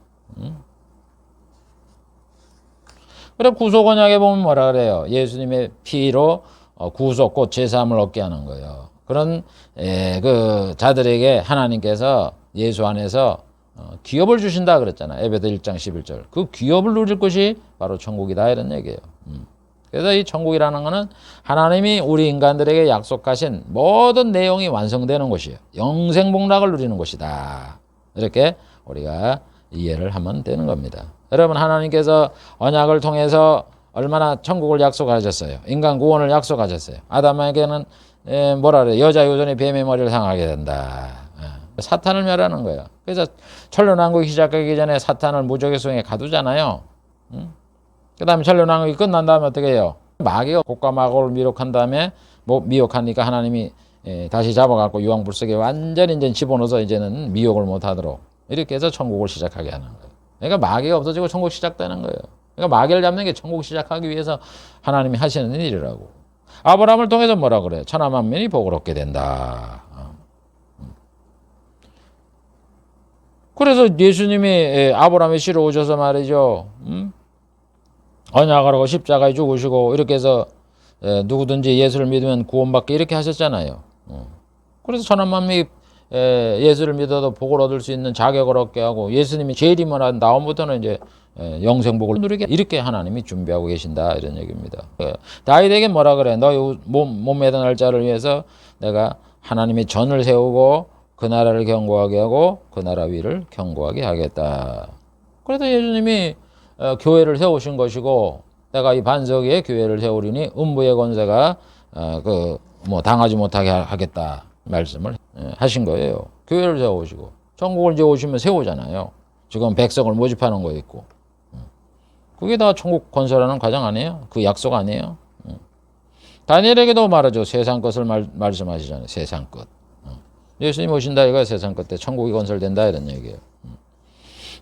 그래 구속 언약에 보면 뭐라 그래요? 예수님의 피로 구속 곧 제사함을 얻게 하는 거예요. 그런 그 자들에게 하나님께서 예수 안에서 기업을 주신다 그랬잖아요. 에베소 1장 11절. 그 기업을 누릴 것이 바로 천국이다 이런 얘기예요. 그래서 이 천국이라는 것은 하나님이 우리 인간들에게 약속하신 모든 내용이 완성되는 곳이에요. 영생복락을 누리는 곳이다. 이렇게 우리가 이해를 하면 되는 겁니다. 여러분 하나님께서 언약을 통해서 얼마나 천국을 약속하셨어요. 인간 구원을 약속하셨어요. 아담에게는 뭐라 그래요? 여자 유전이 뱀의 머리를 상하게 된다. 사탄을 멸하는 거예요. 그래서 천년왕국이 시작하기 전에 사탄을 무적의 수행에 가두잖아요. 그 다음에 천년왕국이 끝난 다음에 어떻게 해요? 마귀가 곡과 마곡을 미혹한 다음에 미혹하니까 하나님이 다시 잡아갖고 유황불속에 완전히 이제 집어넣어서 이제는 미혹을 못하도록 이렇게 해서 천국을 시작하게 하는 거예요. 그러니까 마귀가 없어지고 천국 시작되는 거예요. 그러니까 마귀를 잡는 게 천국 시작하기 위해서 하나님이 하시는 일이라고. 아브라함을 통해서 뭐라 그래요? 천하 만민이 복을 얻게 된다. 그래서 예수님이 아브라함의 씨로 오셔서 말이죠. 언약을 하고 십자가에 죽으시고 이렇게 해서 누구든지 예수를 믿으면 구원받게 이렇게 하셨잖아요. 그래서 천하 만민이 예수를 믿어도 복을 얻을 수 있는 자격을 얻게 하고 예수님이 재림을 한 다음부터는 이제 영생복을 누리게 이렇게 하나님이 준비하고 계신다 이런 얘기입니다. 다윗에게 뭐라 그래? 너희 몸에 날 자를 위해서 내가 하나님의 전을 세우고 그 나라를 견고하게 하고 그 나라 위를 견고하게 하겠다. 그래서 예수님이 교회를 세우신 것이고 내가 이 반석 위에 교회를 세우리니 음부의 권세가 당하지 못하게 하겠다. 말씀을 하신 거예요. 교회를 세우시고 천국을 이제 오시면 세우잖아요. 지금 백성을 모집하는 거 있고 그게 다 천국 건설하는 과정 아니에요? 그 약속 아니에요? 다니엘에게도 말하죠. 세상 것을 말씀하시잖아요. 세상 것. 예수님 오신다 이거 세상 끝에 천국이 건설된다 이런 얘기예요.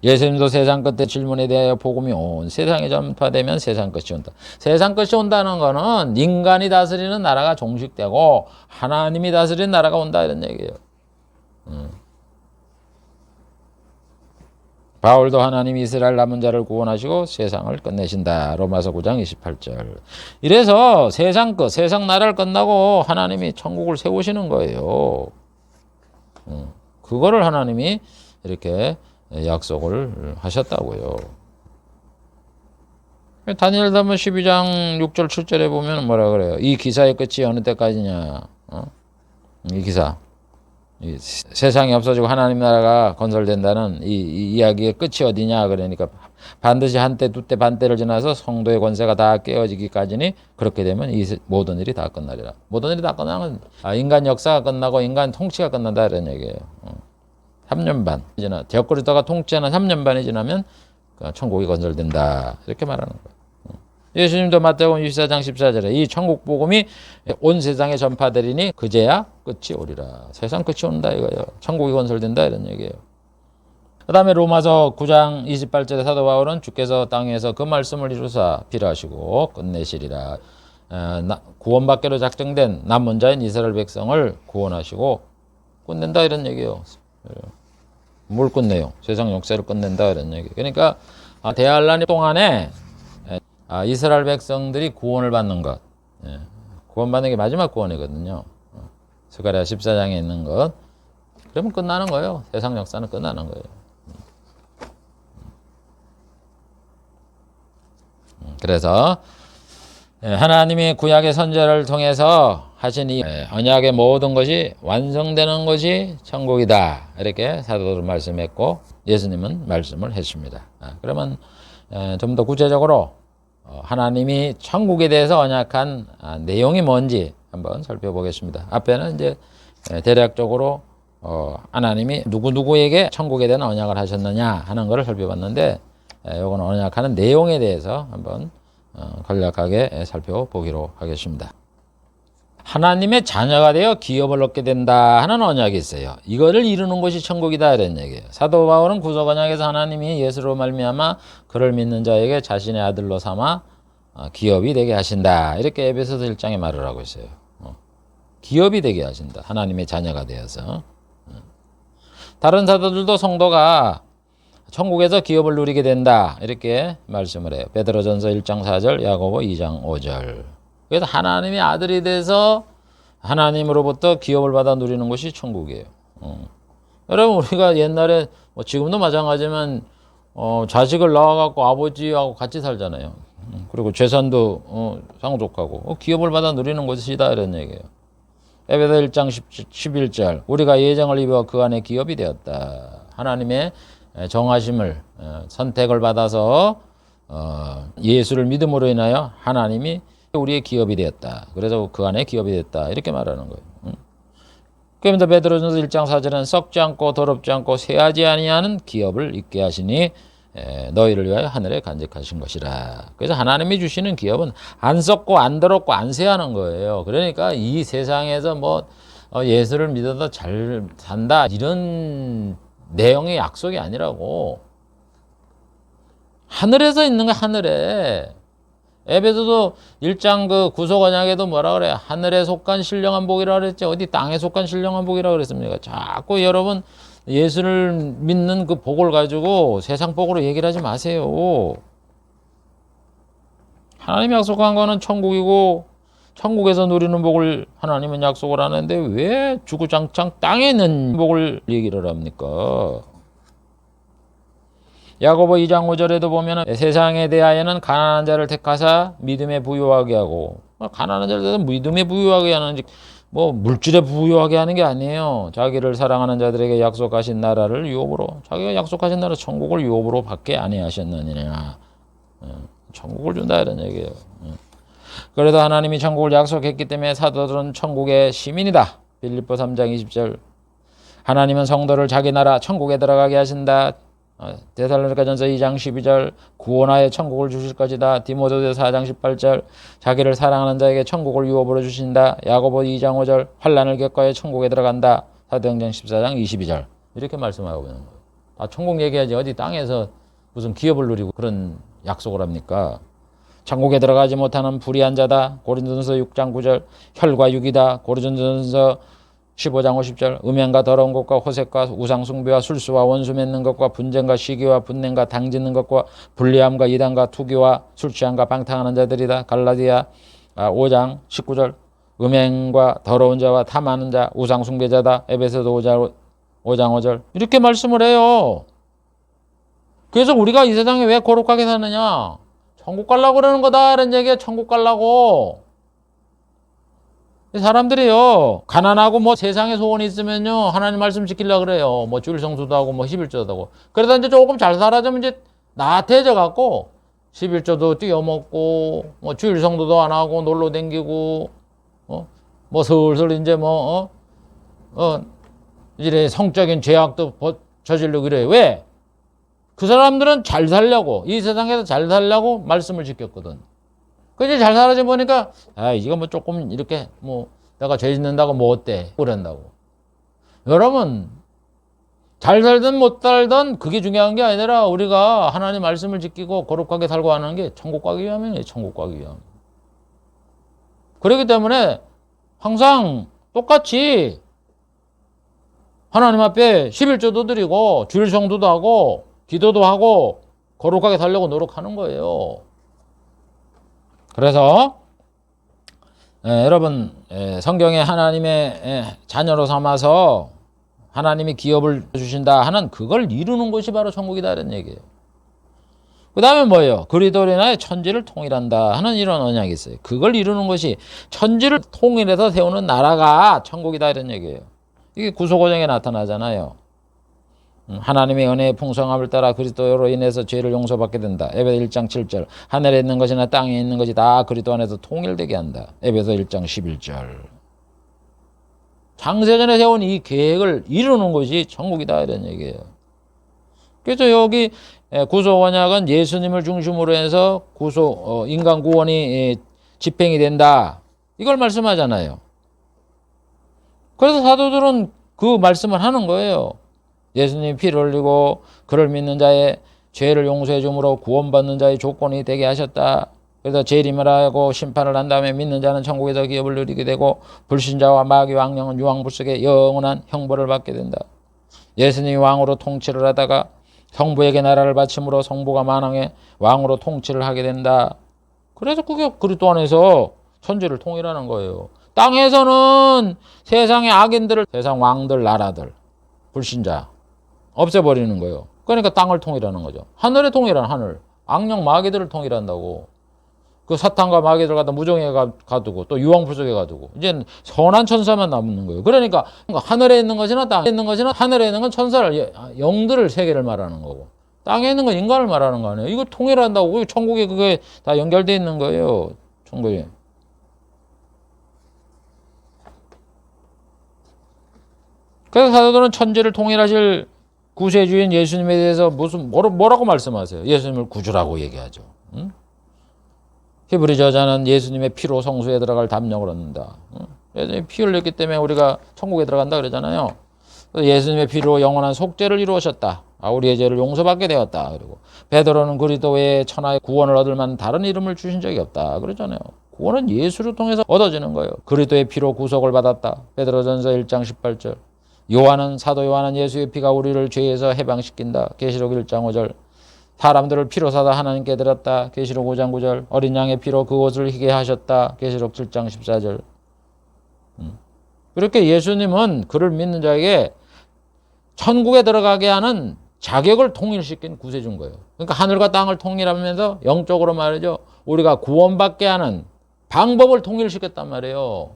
예수님도 세상 끝에 질문에 대하여 복음이 온 세상에 전파되면 세상 끝이 온다. 세상 끝이 온다는 거는 인간이 다스리는 나라가 종식되고 하나님이 다스리는 나라가 온다 이런 얘기예요. 바울도 하나님이 이스라엘 남은 자를 구원하시고 세상을 끝내신다. 로마서 9장 28절. 이래서 세상 끝, 세상 나라를 끝나고 하나님이 천국을 세우시는 거예요. 그거를 하나님이 이렇게 약속을 하셨다고요. 다니엘서문 12장 6절 7절에 보면 뭐라 그래요? 이 기사의 끝이 어느 때까지냐? 이 기사. 이 세상이 없어지고 하나님 나라가 건설된다는 이 이야기의 끝이 어디냐? 그러니까 반드시 한때, 두때, 반때를 지나서 성도의 권세가 다 깨어지기까지니 그렇게 되면 이 모든 일이 다 끝나리라. 모든 일이 다 끝나는 인간 역사가 끝나고 인간 통치가 끝난다 이런 얘기예요. 3년 반 지나 디오크리스도가 통치하는 3년 반이 지나면 천국이 건설된다 이렇게 말하는 거예요. 예수님도 마태복음 24장 14절에 이 천국 복음이 온 세상에 전파되리니 그제야 끝이 오리라. 세상 끝이 온다 이거예요. 천국이 건설된다 이런 얘기예요. 그 다음에 로마서 9장 28절에 사도 바울은 주께서 땅에서 그 말씀을 이루사 필요하시고 끝내시리라. 구원받기로 작정된 남은 자인 이스라엘 백성을 구원하시고 끝낸다 이런 얘기예요. 뭘 끝내요? 세상 역사를 끝낸다 이런 얘기. 그러니까 대환란 동안에 이스라엘 백성들이 구원을 받는 것, 구원받는 게 마지막 구원이거든요. 스가랴 14장에 있는 것. 그러면 끝나는 거예요. 세상 역사는 끝나는 거예요. 그래서 하나님이 구약의 선지자를 통해서 하신 이 언약의 모든 것이 완성되는 것이 천국이다. 이렇게 사도들은 말씀했고 예수님은 말씀을 했습니다. 그러면 좀 더 구체적으로 하나님이 천국에 대해서 언약한 내용이 뭔지 한번 살펴보겠습니다. 앞에는 이제 대략적으로 하나님이 누구누구에게 천국에 대한 언약을 하셨느냐 하는 것을 살펴봤는데 요거는 언약하는 내용에 대해서 한번 간략하게 살펴보기로 하겠습니다. 하나님의 자녀가 되어 기업을 얻게 된다 하는 언약이 있어요. 이거를 이루는 것이 천국이다 이런 얘기예요. 사도 바울은 구속 언약에서 하나님이 예수로 말미암아 그를 믿는 자에게 자신의 아들로 삼아 기업이 되게 하신다. 이렇게 에베소서 1장에 말을 하고 있어요. 기업이 되게 하신다. 하나님의 자녀가 되어서. 다른 사도들도 성도가 천국에서 기업을 누리게 된다. 이렇게 말씀을 해요. 베드로전서 1장 4절, 야고보 2장 5절. 그래서 하나님의 아들이 돼서 하나님으로부터 기업을 받아 누리는 것이 천국이에요. 여러분 우리가 옛날에 지금도 마찬가지지만 자식을 낳아갖고 아버지하고 같이 살잖아요. 그리고 재산도 상속하고 기업을 받아 누리는 것이다 이런 얘기예요. 에베소 1장 11절 우리가 예정을 입어 그 안에 기업이 되었다. 하나님의 정하심을 선택을 받아서 예수를 믿음으로 인하여 하나님이 우리의 기업이 되었다. 그래서 그 안에 기업이 됐다. 이렇게 말하는 거예요. 그러면서 베드로전서 1장 4절은 썩지 않고 더럽지 않고 쇠하지 아니하는 기업을 있게 하시니 너희를 위하여 하늘에 간직하신 것이라. 그래서 하나님이 주시는 기업은 안 썩고 안 더럽고 안 쇠하는 거예요. 그러니까 이 세상에서 예수를 믿어도 잘 산다 이런 내용의 약속이 아니라고. 하늘에서 있는 거 하늘에. 에베소서 1장 그 구속 언약에도 뭐라 그래? 하늘에 속한 신령한 복이라 그랬지. 어디 땅에 속한 신령한 복이라 그랬습니까? 자꾸 여러분 예수를 믿는 그 복을 가지고 세상 복으로 얘기를 하지 마세요. 하나님이 약속한 거는 천국이고 천국에서 누리는 복을 하나님은 약속을 하는데 왜 주구장창 땅에 있는 복을 얘기를 합니까? 야고보 2장 5절에도 보면 세상에 대하여는 가난한 자를 택하사 믿음에 부유하게 하고 가난한 자를 믿음에 부유하게 하는 물질에 부유하게 하는 게 아니에요. 자기를 사랑하는 자들에게 약속하신 나라를 유업으로 자기가 약속하신 나라 천국을 유업으로 받게 아니하셨느냐. 천국을 준다 이런 얘기예요. 그래도 하나님이 천국을 약속했기 때문에 사도들은 천국의 시민이다. 빌립보 3장 20절 하나님은 성도를 자기 나라 천국에 들어가게 하신다. 데살로니가전서 2장 12절 구원하여 천국을 주실 것이다. 디모데후서 4장 18절 자기를 사랑하는 자에게 천국을 유업으로 주신다. 야고보 2장 5절 환난을 겪어야 천국에 들어간다. 사도행전 14장 22절 이렇게 말씀하고 있는 거예요. 다 천국 얘기하지 어디 땅에서 무슨 기업을 누리고 그런 약속을 합니까? 천국에 들어가지 못하는 불의한 자다. 고린도전서 6장 9절 혈과 육이다. 고린도전서 15장 50절 음행과 더러운 것과 호색과 우상숭배와 술수와 원수 맺는 것과 분쟁과 시기와 분냉과 당짓는 것과 불리함과 이단과 투기와 술취함과 방탕하는 자들이다. 갈라디아 5장 19절 음행과 더러운 자와 탐하는 자 우상숭배자다. 에베소서 5장 5절 이렇게 말씀을 해요. 그래서 우리가 이 세상에 왜 거룩하게 사느냐? 천국 가려고 그러는 거다 이런 얘기야. 천국 가려고. 사람들이요 가난하고 세상에 소원이 있으면요 하나님 말씀 지키려고 그래요. 주일 성수도 하고 11조도 하고 그러다 이제 조금 잘 살아지면 이제 나태해져 갖고 11조도 뛰어먹고 주일 성수도 안 하고 놀러 댕기고 슬슬 이제 이래 성적인 죄악도 저지르고 그래요. 왜? 그 사람들은 잘 살려고 이 세상에서 잘 살려고 말씀을 지켰거든. 그지 잘 살아지 보니까 이거 조금 이렇게 내가 죄 짓는다고 어때 그런다고. 여러분 잘 살든 못 살든 그게 중요한 게 아니라 우리가 하나님 말씀을 지키고 거룩하게 살고 하는 게 천국 가기 위함이에요. 천국 가기 위함. 그렇기 때문에 항상 똑같이 하나님 앞에 11조도 드리고 주일 성도도 하고 기도도 하고 거룩하게 살려고 노력하는 거예요. 그래서 여러분 성경에 하나님의 자녀로 삼아서 하나님이 기업을 주신다 하는 그걸 이루는 것이 바로 천국이다 이런 얘기예요. 그 다음에 뭐예요? 그리스도로 인하여 천지를 통일한다 하는 이런 언약이 있어요. 그걸 이루는 것이 천지를 통일해서 세우는 나라가 천국이다 이런 얘기예요. 이게 구속오정에 나타나잖아요. 하나님의 은혜의 풍성함을 따라 그리스도로 인해서 죄를 용서받게 된다. 에베소 1장 7절. 하늘에 있는 것이나 땅에 있는 것이 다 그리스도 안에서 통일되게 한다. 에베소 1장 11절. 창세전에 세운 이 계획을 이루는 것이 천국이다 이런 얘기예요. 그래서 여기 구속 언약은 예수님을 중심으로 해서 인간 구원이 집행이 된다. 이걸 말씀하잖아요. 그래서 사도들은 그 말씀을 하는 거예요. 예수님이 피를 흘리고 그를 믿는 자의 죄를 용서해 줌으로 구원받는 자의 조건이 되게 하셨다. 그래서 재림을 하고 심판을 한 다음에 믿는 자는 천국에서 기업을 누리게 되고 불신자와 마귀와 악령은 유황불 속에 영원한 형벌을 받게 된다. 예수님이 왕으로 통치를 하다가 성부에게 나라를 바침으로 성부가 만왕의 왕으로 통치를 하게 된다. 그래서 그게 그리스도 안에서 천지를 통일하는 거예요. 땅에서는 세상의 악인들을, 세상 왕들, 나라들, 불신자 없애버리는 거예요. 그러니까 땅을 통일하는 거죠. 하늘에 통일하는 하늘. 악령 마귀들을 통일한다고. 그 사탄과 마귀들 갖다 무정에 가두고 또 유황불 속에 가두고 이제 선한 천사만 남는 거예요. 그러니까 하늘에 있는 것이나 땅에 있는 것이나 하늘에 있는 건 천사를 영들을 세계를 말하는 거고 땅에 있는 건 인간을 말하는 거 아니에요. 이거 통일한다고. 천국에 그게 다 연결되어 있는 거예요. 천국에. 그래서 사도들은 천지를 통일하실 구세주인 예수님에 대해서 뭐라고 말씀하세요? 예수님을 구주라고 얘기하죠. 응? 히브리 저자는 예수님의 피로 성수에 들어갈 담력을 얻는다. 예수님이 피 흘렸기 때문에 우리가 천국에 들어간다 그러잖아요. 예수님의 피로 영원한 속죄를 이루셨다. 우리의 죄를 용서받게 되었다. 그리고 베드로는 그리스도 외에 천하의 구원을 얻을 만한 다른 이름을 주신 적이 없다. 그러잖아요. 구원은 예수를 통해서 얻어지는 거예요. 그리스도의 피로 구속을 받았다. 베드로전서 1장 18절. 사도 요한은 예수의 피가 우리를 죄에서 해방시킨다. 계시록 1장 5절. 사람들을 피로 사다 하나님께 드렸다. 계시록 5장 9절. 어린 양의 피로 그 옷을 희게 하셨다. 계시록 7장 14절. 그렇게 예수님은 그를 믿는 자에게 천국에 들어가게 하는 자격을 통일시킨 구세주인 거예요. 그러니까 하늘과 땅을 통일하면서 영적으로 말이죠. 우리가 구원받게 하는 방법을 통일시켰단 말이에요.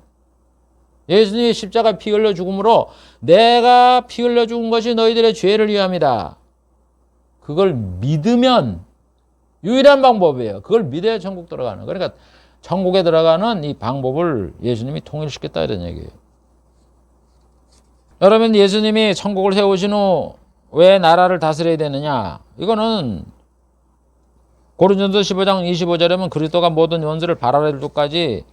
예수님이 십자가 피 흘려 죽음으로 내가 피 흘려 죽은 것이 너희들의 죄를 위함이다. 그걸 믿으면 유일한 방법이에요. 그걸 믿어야 천국 들어가는. 그러니까 천국에 들어가는 이 방법을 예수님이 통일시켰다 이런 얘기예요. 여러분 예수님이 천국을 세우신 후 왜 나라를 다스려야 되느냐? 이거는 고린도전서 15장 25절에는 그리스도가 모든 원수를 발아래 둘까지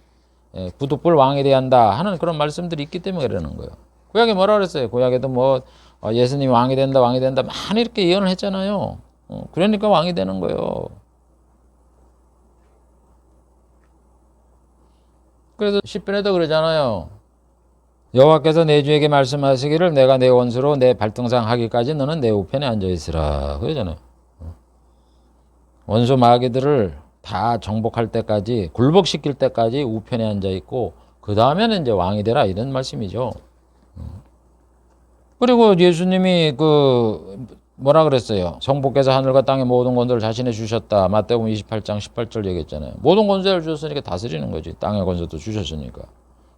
부득불 왕이 돼야 한다 하는 그런 말씀들이 있기 때문에 그러는 거예요. 구약에 뭐라 그랬어요? 구약에도 예수님이 왕이 된다 많이 이렇게 예언을 했잖아요. 그러니까 왕이 되는 거예요. 그래서 시편에도 그러잖아요. 여호와께서 내 주에게 말씀하시기를 내가 내 원수로 내 발등상 하기까지 너는 내 우편에 앉아있으라 그러잖아요. 원수 마귀들을 다 정복할 때까지 굴복시킬 때까지 우편에 앉아있고 그 다음에는 이제 왕이 되라 이런 말씀이죠. 그리고 예수님이 뭐라 그랬어요? 성부께서 하늘과 땅의 모든 권세를 자신에 주셨다. 마태복음 28장 18절 얘기했잖아요. 모든 권세를 주셨으니까 다스리는 거지. 땅의 권세도 주셨으니까.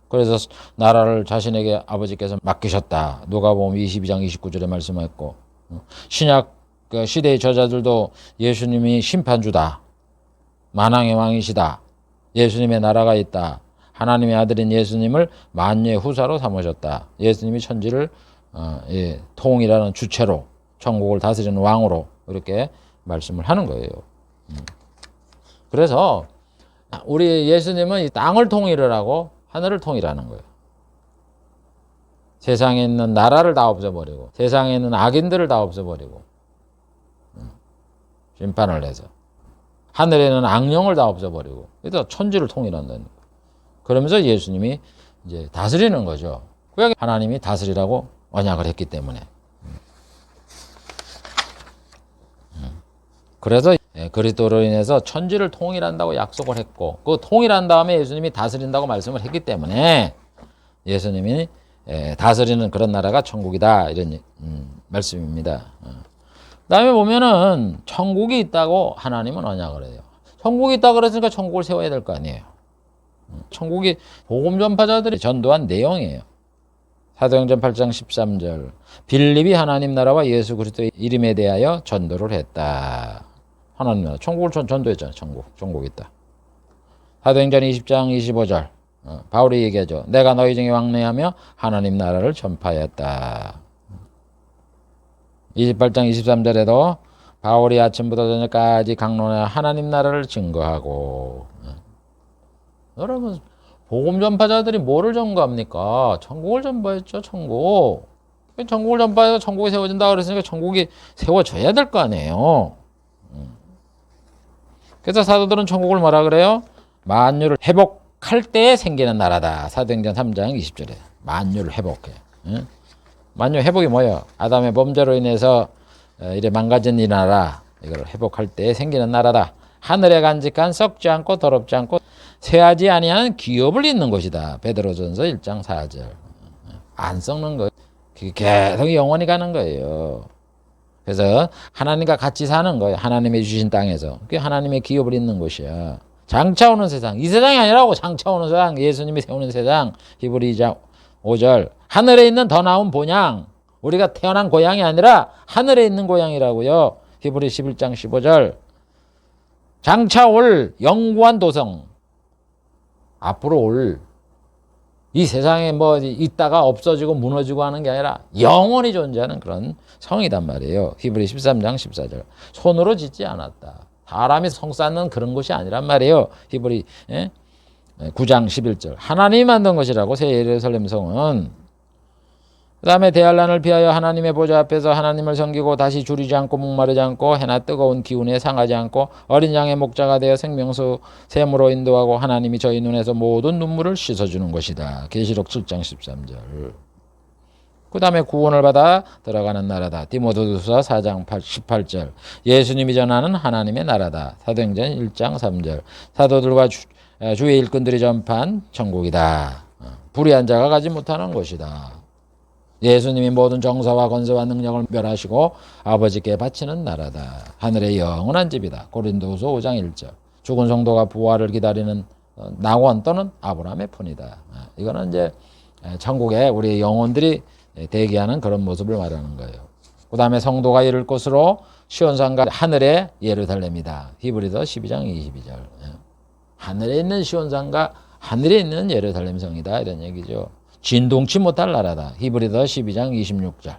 그래서 나라를 자신에게 아버지께서 맡기셨다. 누가복음 22장 29절에 말씀했고 신약 시대의 저자들도 예수님이 심판주다. 만왕의 왕이시다. 예수님의 나라가 있다. 하나님의 아들인 예수님을 만유의 후사로 삼으셨다. 예수님이 천지를 통일하는 주체로 천국을 다스리는 왕으로 이렇게 말씀을 하는 거예요. 그래서 우리 예수님은 이 땅을 통일을 하고 하늘을 통일하는 거예요. 세상에 있는 나라를 다 없애버리고 세상에 있는 악인들을 다 없애버리고 심판을 해서 하늘에 있는 악령을 다 없애버리고 그래서 천지를 통일한다는 거예요. 그러면서 예수님이 이제 다스리는 거죠. 구약에 하나님이 다스리라고 언약을 했기 때문에. 그래서 그리스도로 인해서 천지를 통일한다고 약속을 했고 그 통일한 다음에 예수님이 다스린다고 말씀을 했기 때문에 예수님이 다스리는 그런 나라가 천국이다 이런 말씀입니다. 그다음에 보면은 천국이 있다고 하나님은 언약을 해요. 천국이 있다 그랬으니까 천국을 세워야 될 거 아니에요. 천국이 복음 전파자들이 전도한 내용이에요. 사도행전 8장 13절. 빌립이 하나님 나라와 예수 그리스도의 이름에 대하여 전도를 했다. 하나님 나라. 천국을 전도했잖아요. 천국 있다. 사도행전 20장 25절. 바울이 얘기하죠. 내가 너희 중에 왕래하며 하나님 나라를 전파했다. 28장 23절에도 바울이 아침부터 저녁까지 강론해 하나님 나라를 증거하고. 여러분 복음 전파자들이 뭐를 전거합니까? 천국을 전파했죠. 천국을 전파해서 천국이 세워진다 그랬으니까 천국이 세워져야 될 거 아니에요. 그래서 사도들은 천국을 뭐라 그래요? 만유를 회복할 때 생기는 나라다. 사도행전 3장 20절에 만유를 회복해. 만유 회복이 뭐예요? 아담의 범죄로 인해서 이래 망가진 이 나라, 이걸 회복할 때 생기는 나라다. 하늘에 간직한 썩지 않고 더럽지 않고 쇠하지 아니하는 기업을 잇는 것이다. 베드로전서 1장 4절. 안 썩는 거예요. 계속 영원히 가는 거예요. 그래서 하나님과 같이 사는 거예요. 하나님의 주신 땅에서. 그게 하나님의 기업을 잇는 곳이야. 장차 오는 세상. 이 세상이 아니라고. 장차 오는 세상. 예수님이 세우는 세상. 히브리 2장 5절. 하늘에 있는 더 나은 본향. 우리가 태어난 고향이 아니라 하늘에 있는 고향이라고요. 히브리 11장 15절. 장차 올 영구한 도성. 앞으로 올 이 세상에 뭐 있다가 없어지고 무너지고 하는 게 아니라 영원히 존재하는 그런 성이단 말이에요. 히브리 13장 14절. 손으로 짓지 않았다. 사람이 성 쌓는 그런 곳이 아니란 말이에요. 히브리 9장 11절. 하나님이 만든 것이라고 새 예루살렘 성은. 그 다음에 대환란을 피하여 하나님의 보좌 앞에서 하나님을 섬기고 다시 줄이지 않고 목마르지 않고 해나 뜨거운 기운에 상하지 않고 어린 양의 목자가 되어 생명수 샘으로 인도하고 하나님이 저희 눈에서 모든 눈물을 씻어주는 것이다. 계시록 7장 13절. 그 다음에 구원을 받아 들어가는 나라다. 디모데후서 4장 18절. 예수님이 전하는 하나님의 나라다. 사도행전 1장 3절. 사도들과 주의 일꾼들이 전파한 천국이다. 불의한 자가 가지 못하는 곳이다. 예수님이 모든 정사와 권세와 능력을 멸하시고 아버지께 바치는 나라다. 하늘의 영원한 집이다. 고린도후서 5장 1절. 죽은 성도가 부활을 기다리는 낙원 또는 아브라함의 품이다. 이거는 이제 천국에 우리 영혼들이 대기하는 그런 모습을 말하는 거예요. 그 다음에 성도가 이를 곳으로 시온산과 하늘의 예루살렘이다. 히브리서 12장 22절. 하늘에 있는 시온산과 하늘에 있는 예루살렘 성이다. 이런 얘기죠. 진동치 못할 나라다. 히브리서 12장 26절.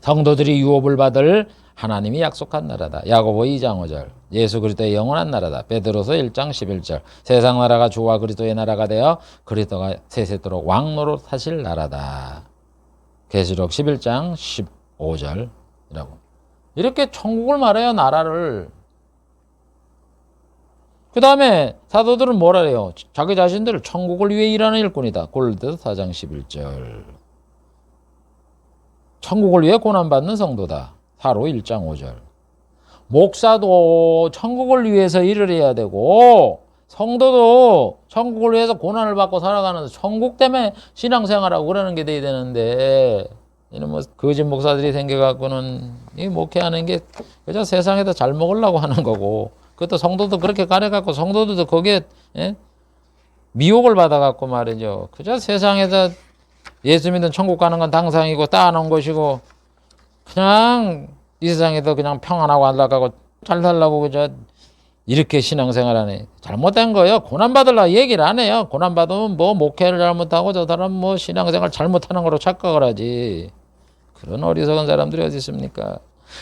성도들이 유업을 받을 하나님이 약속한 나라다. 야고보 2장 5절. 예수 그리스도의 영원한 나라다. 베드로서 1장 11절. 세상 나라가 주와 그리스도의 나라가 되어 그리스도가 세세토록 왕노릇 하실 나라다. 계시록 11장 15절이라고. 이렇게 천국을 말해요. 나라를. 그 다음에 사도들은 뭐라 해요? 자기 자신들을 천국을 위해 일하는 일꾼이다. 고린도서 4장 11절. 천국을 위해 고난받는 성도다. 사로 1장 5절. 목사도 천국을 위해서 일을 해야 되고 성도도 천국을 위해서 고난을 받고 살아가는 천국 때문에 신앙생활하고 그러는 게 돼야 되는데 이런 뭐 거짓 목사들이 생겨갖고는 이 목회하는 게 그저 세상에다 잘 먹으려고 하는 거고 그것도 성도도 그렇게 가려갖고 성도들도 거기에 미혹을 받아갖고 말이죠. 그저 세상에서 예수 믿는 천국 가는 건 당상이고 따놓은 것이고 그냥 이 세상에서 그냥 평안하고 안락하고 잘 살라고 그저 이렇게 신앙생활하네. 잘못된 거예요. 고난받으려고 얘기를 안 해요. 고난받으면 뭐 목회를 잘못하고 저 사람 뭐 신앙생활 잘못하는 거로 착각을 하지. 그런 어리석은 사람들이 어디 있습니까?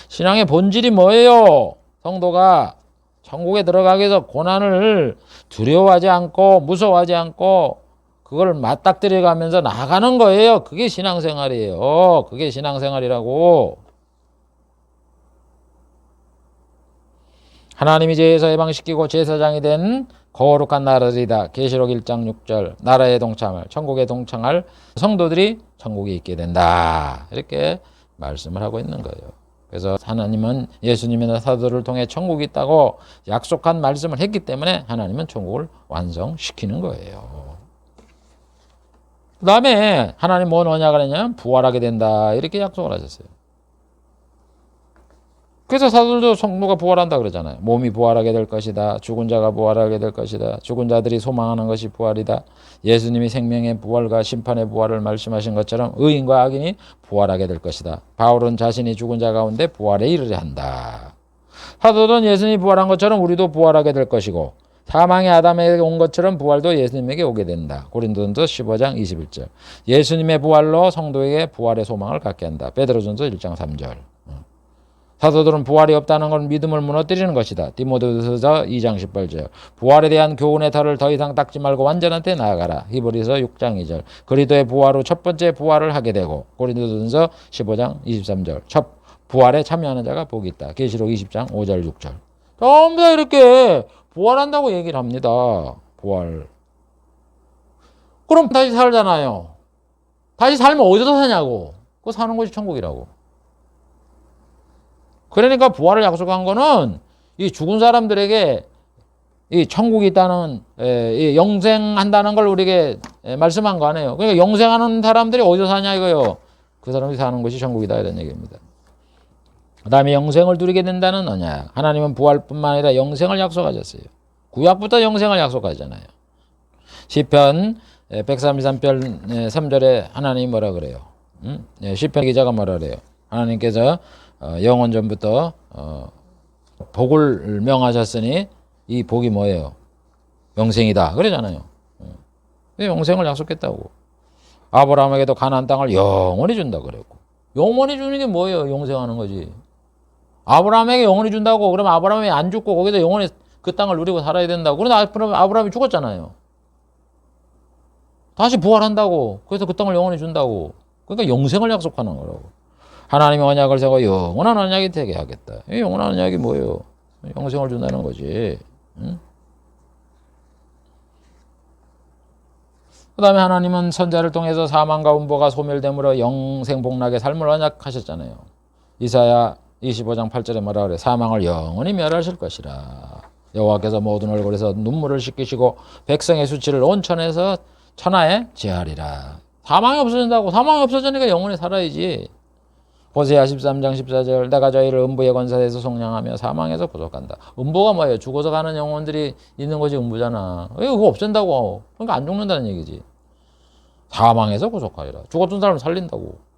신앙의 본질이 뭐예요? 성도가 천국에 들어가기 위해서 고난을 두려워하지 않고 무서워하지 않고 그걸 맞닥뜨려 가면서 나가는 거예요. 그게 신앙생활이에요. 그게 신앙생활이라고. 하나님이 죄에서 해방시키고 제사장이 된 거룩한 나라들이다. 계시록 1장 6절. 나라에 동참할, 천국에 동참할 성도들이 천국에 있게 된다. 이렇게 말씀을 하고 있는 거예요. 그래서 하나님은 예수님이나 사도를 통해 천국이 있다고 약속한 말씀을 했기 때문에 하나님은 천국을 완성시키는 거예요. 그 다음에 하나님 뭔 언약을 했냐면 부활하게 된다. 이렇게 약속을 하셨어요. 그래서 사도들도 성도가 부활한다 그러잖아요. 몸이 부활하게 될 것이다. 죽은 자가 부활하게 될 것이다. 죽은 자들이 소망하는 것이 부활이다. 예수님이 생명의 부활과 심판의 부활을 말씀하신 것처럼 의인과 악인이 부활하게 될 것이다. 바울은 자신이 죽은 자 가운데 부활에 이르려 한다. 사도들은 예수님이 부활한 것처럼 우리도 부활하게 될 것이고 사망의 아담에게 온 것처럼 부활도 예수님에게 오게 된다. 고린도전서 15장 21절. 예수님의 부활로 성도에게 부활의 소망을 갖게 한다. 베드로전서 1장 3절. 사도들은 부활이 없다는 건 믿음을 무너뜨리는 것이다. 디모데후서 2장 18절. 부활에 대한 교훈의 털을 더 이상 닦지 말고 완전한 데 나아가라. 히브리서 6장 2절. 그리스도의 부활 후 첫 번째 부활을 하게 되고 고린도전서 15장 23절. 첫 부활에 참여하는 자가 복이 있다. 계시록 20장 5절 6절. 전부 다 이렇게 부활한다고 얘기를 합니다. 부활. 그럼 다시 살잖아요. 다시 살면 어디서 사냐고. 그거 사는 것이 천국이라고. 그러니까 부활을 약속한 거는 이 죽은 사람들에게 이 천국이 있다는, 이 영생한다는 걸 우리에게 말씀한 거 아니에요. 그러니까 영생하는 사람들이 어디서 사냐 이거요. 그 사람이 사는 것이 천국이다 이런 얘기입니다. 그 다음에 영생을 누리게 된다는 언약. 하나님은 부활뿐만 아니라 영생을 약속하셨어요. 구약부터 영생을 약속하잖아요. 시편 133편 3절에 하나님이 뭐라 그래요? 시편 기자가 뭐라 그래요? 하나님께서 영원 전부터 복을 명하셨으니 이 복이 뭐예요? 영생이다 그러잖아요. 영생을 약속했다고. 아브라함에게도 가나안 땅을 영원히 준다 그랬고. 영원히 주는 게 뭐예요? 영생하는 거지. 아브라함에게 영원히 준다고 그러면 아브라함이 안 죽고 거기서 영원히 그 땅을 누리고 살아야 된다고. 그런데 아브라함이 죽었잖아요. 다시 부활한다고. 그래서 그 땅을 영원히 준다고. 그러니까 영생을 약속하는 거라고. 하나님의 언약을 세워 영원한 언약이 되게 하겠다. 이 영원한 언약이 뭐예요? 영생을 준다는 거지. 응? 그 다음에 하나님은 선자를 통해서 사망과 음보가 소멸됨으로 영생 복락의 삶을 언약하셨잖아요. 이사야 25장 8절에 뭐라 그래? 사망을 영원히 멸하실 것이라. 여호와께서 모든 얼굴에서 눈물을 씻기시고 백성의 수치를 온 천하에 제하리라. 사망이 없어진다고. 사망이 없어지니까 영원히 살아야지. 호세아 13장 14절. 내가 저희를 음부의 권세에서 속량하며 사망에서 구속한다. 음부가 뭐예요? 죽어서 가는 영혼들이 있는 것이 음부잖아. 그거 없앤다고. 그러니까 안 죽는다는 얘기지. 사망에서 구속하리라. 죽었던 사람을 살린다고.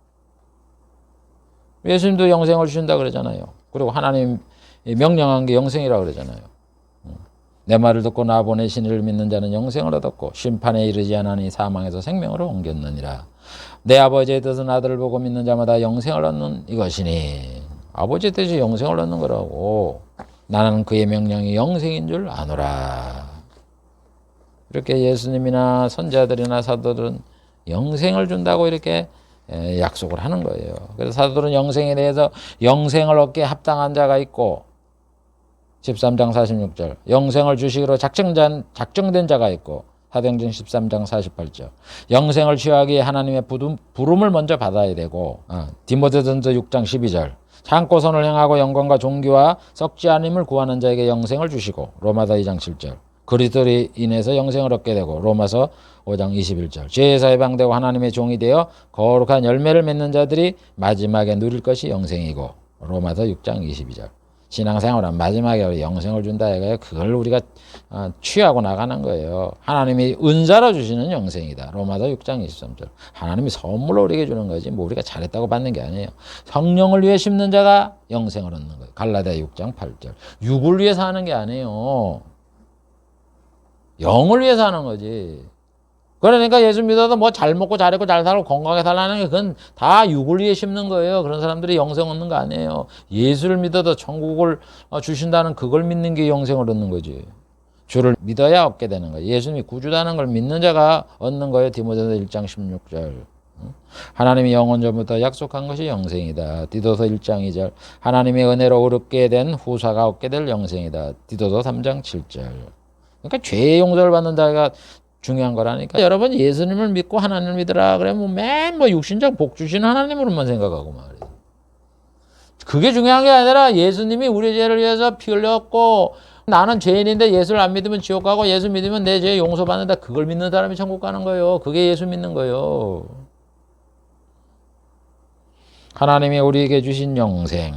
예수님도 영생을 주신다 그러잖아요. 그리고 하나님 명령한 게 영생이라 그러잖아요. 내 말을 듣고 나 보내신 이를 믿는 자는 영생을 얻었고 심판에 이르지 않으니 사망에서 생명으로 옮겼느니라. 내 아버지의 뜻은 아들을 보고 믿는 자마다 영생을 얻는 이것이니. 아버지의 뜻이 영생을 얻는 거라고. 나는 그의 명령이 영생인 줄 아노라. 이렇게 예수님이나 선지자들이나 사도들은 영생을 준다고 이렇게 약속을 하는 거예요. 그래서 사도들은 영생에 대해서 영생을 얻기에 합당한 자가 있고 13장 46절 영생을 주시기로 작정된 자가 있고 사도행전 13장 48절 영생을 취하기에 하나님의 부름을 먼저 받아야 되고 디모데전서 6장 12절 참고 선을 행하고 영광과 존귀와 썩지 않음을 구하는 자에게 영생을 주시고 로마서 2장 7절 그리스도로 인해서 영생을 얻게 되고 로마서 5장 21절 죄에서 해방되고 하나님의 종이 되어 거룩한 열매를 맺는 자들이 마지막에 누릴 것이 영생이고 로마서 6장 22절 신앙생활은 마지막에 영생을 준다 이거예요. 그걸 우리가 취하고 나가는 거예요. 하나님이 은사로 주시는 영생이다. 로마서 6장 23절 하나님이 선물로 우리에게 주는 거지 뭐 우리가 잘했다고 받는 게 아니에요. 성령을 위해 심는 자가 영생을 얻는 거예요. 갈라디아 6장 8절 육을 위해서 하는 게 아니에요. 영을 위해서 하는 거지. 그러니까 예수 믿어도 뭐 잘 먹고 잘 입고 잘 살고 건강하게 살라는 게 그건 다 육을 위해 심는 거예요. 그런 사람들이 영생 얻는 거 아니에요. 예수를 믿어도 천국을 주신다는 그걸 믿는 게 영생을 얻는 거지. 주를 믿어야 얻게 되는 거예요. 예수님이 구주라는 걸 믿는 자가 얻는 거예요. 디모데서 1장 16절. 하나님이 영원 전부터 약속한 것이 영생이다. 디도서 1장 2절 하나님의 은혜로 얻게 된 후사가 얻게 될 영생이다. 디도서 3장 7절 그러니까 죄의 용서를 받는 자가 중요한 거라니까. 여러분 예수님을 믿고 하나님을 믿으라 그러면 맨 육신적 복 주시는 하나님으로만 생각하고 말이에요. 그게 중요한 게 아니라 예수님이 우리 죄를 위해서 피 흘렸고 나는 죄인인데 예수를 안 믿으면 지옥 가고 예수 믿으면 내 죄 용서받는다. 그걸 믿는 사람이 천국 가는 거예요. 그게 예수 믿는 거예요. 하나님이 우리에게 주신 영생.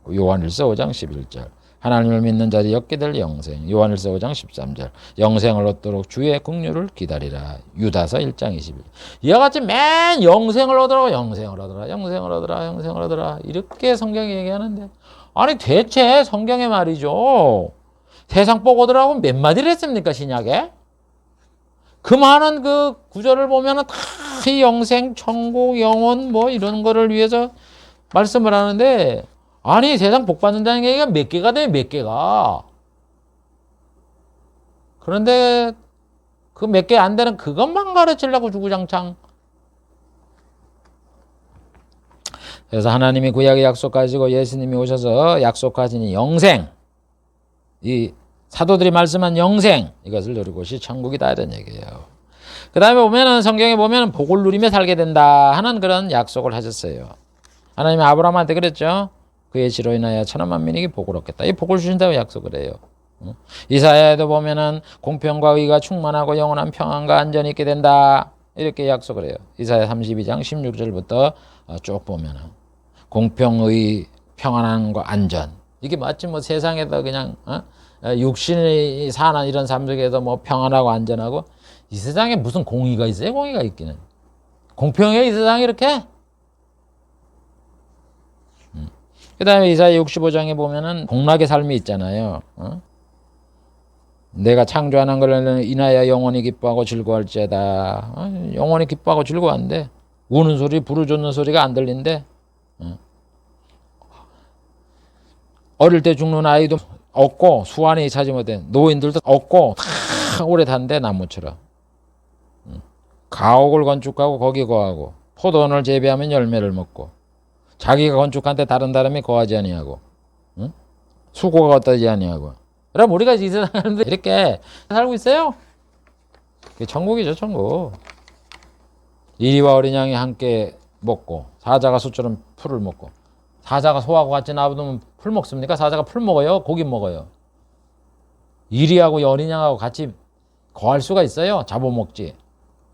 요한일서 5장 11절. 하나님을 믿는 자들이 얻게 될 영생. 요한일서 5장 13절. 영생을 얻도록 주의 긍휼을 기다리라. 유다서 1장 21절. 이와 같이 맨 영생을 얻으라고 영생을 얻으라. 영생을 얻으라. 영생을 얻으라. 이렇게 성경이 얘기하는데 아니 대체 성경에 말이죠. 세상 복 얻으라고 몇 마디를 했습니까 신약에? 그 많은 그 구절을 보면은 다 이 영생, 천국, 영혼 뭐 이런 거를 위해서 말씀을 하는데 아니 세상 복 받는다는 얘기가 몇 개가 돼 몇 개가. 그런데 그 몇 개 안 되는 그것만 가르치려고 주구장창. 그래서 하나님이 구약에 약속하시고 예수님이 오셔서 약속하신 영생, 이 사도들이 말씀한 영생, 이것을 누리고 것이 천국이다 이런 얘기예요. 그 다음에 보면은 성경에 보면은 복을 누리며 살게 된다 하는 그런 약속을 하셨어요. 하나님이 아브라함한테 그랬죠. 그의 씨로 인하여 천한 만민에게 복을 얻겠다. 이 복을 주신다고 약속을 해요. 이사야에도 보면은 공평과 의가 충만하고 영원한 평안과 안전이 있게 된다. 이렇게 약속을 해요. 이사야 32장 16절부터 쭉 보면은 공평의 평안함과 안전. 이게 마치 뭐 세상에서 그냥 육신이 사는 이런 삶 속에서 뭐 평안하고 안전하고 이 세상에 무슨 공의가 있어요? 공의가 있기는. 공평해 이 세상이 이렇게? 그 다음에 이사야 65장에 보면은 공락의 삶이 있잖아요. 내가 창조하는 것을 인하여 영원히 기뻐하고 즐거워할지어다. 영원히 기뻐하고 즐거워한대. 우는 소리, 부르짖는 소리가 안 들린대. 어릴 때 죽는 아이도 없고 수완이 차지 못해. 노인들도 없고 다 오래 산대 나무처럼. 가옥을 건축하고 거기 거하고 포도원을 재배하면 열매를 먹고 자기가 건축한 데 다른 사람이 거하지 아니하고 수고가 어떠지 아니하고. 그럼 우리가 이 세상에 이렇게 살고 있어요. 그게 천국이죠 천국. 이리와 어린 양이 함께 먹고 사자가 소처럼 풀을 먹고. 사자가 소하고 같이 놔두면 풀 먹습니까? 사자가 풀 먹어요? 고기 먹어요? 이리하고 어린 양하고 같이 거할 수가 있어요? 잡아먹지.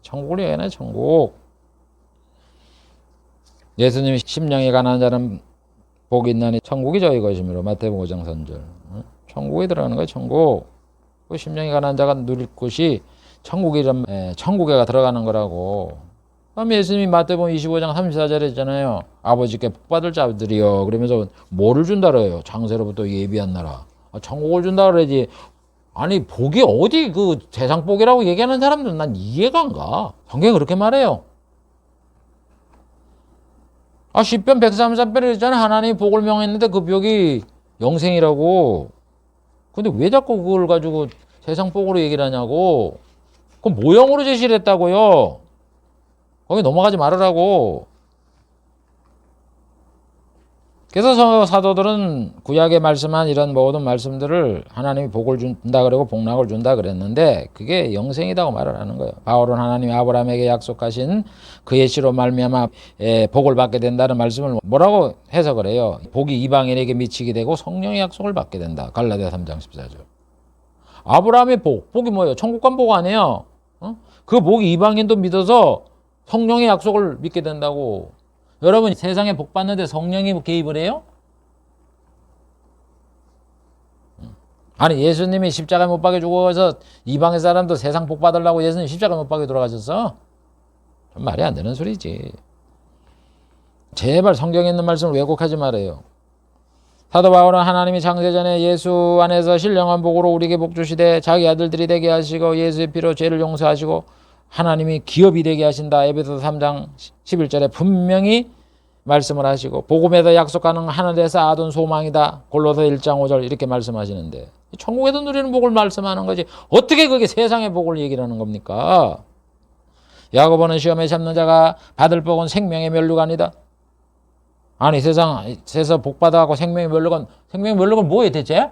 천국을 얘기하네 천국. 예수님이 심령이 가난한 자는 복이 있나니 천국이 저희 것이므로 마태복음 5장 3절. 천국에 들어가는 거예요 천국. 그 심령이 가난한 자가 누릴 곳이 천국이란 천국에 들어가는 거라고. 그럼 예수님이 마태복음 25장 34절에 있잖아요. 아버지께 복받을 자들이여 그러면서 뭐를 준다 그래요? 장세로부터 예비한 나라. 천국을 준다 그러지. 아니 복이 어디 그 세상 복이라고 얘기하는 사람들은 난 이해가 안 가. 성경이 그렇게 말해요. 시편 133편에 있잖아요. 하나님이 복을 명했는데 그 복이 영생이라고. 근데 왜 자꾸 그걸 가지고 세상 복으로 얘기를 하냐고. 그건 모형으로 제시를 했다고요. 거기 넘어가지 말으라고. 그래서 사도들은 구약에 말씀한 이런 모든 말씀들을 하나님이 복을 준다 그러고 복락을 준다 그랬는데 그게 영생이라고 말을 하는 거예요. 바울은 하나님이 아브라함에게 약속하신 그의 씨로 말미암아 복을 받게 된다는 말씀을 뭐라고 해석을 해요? 복이 이방인에게 미치게 되고 성령의 약속을 받게 된다. 갈라디아 3장 14절. 아브라함의 복이 뭐예요? 천국 간 복 아니에요? 그 복이 이방인도 믿어서 성령의 약속을 믿게 된다고. 여러분 세상에 복 받는데 성령이 개입을 해요? 아니 예수님이 십자가에 못 박혀 죽어서 이방의 사람도 세상 복 받으려고 예수님 십자가에 못 박혀 돌아가셨어? 좀 말이 안 되는 소리지. 제발 성경에 있는 말씀을 왜곡하지 말아요. 사도 바울은 하나님이 창세전에 예수 안에서 신령한 복으로 우리에게 복 주시되 자기 아들들이 되게 하시고 예수의 피로 죄를 용서하시고 하나님이 기업이 되게 하신다. 에베소서 3장 11절에 분명히 말씀을 하시고 복음에서 약속하는 하늘에 쌓아둔 소망이다. 골로새 1장 5절 이렇게 말씀하시는데 천국에도 누리는 복을 말씀하는 거지 어떻게 그게 세상의 복을 얘기를 하는 겁니까? 야고보는 시험에 잡는 자가 받을 복은 생명의 면류가 아니다. 아니 세상에서 복 받아갖고 생명의 면류관 뭐예요 대체?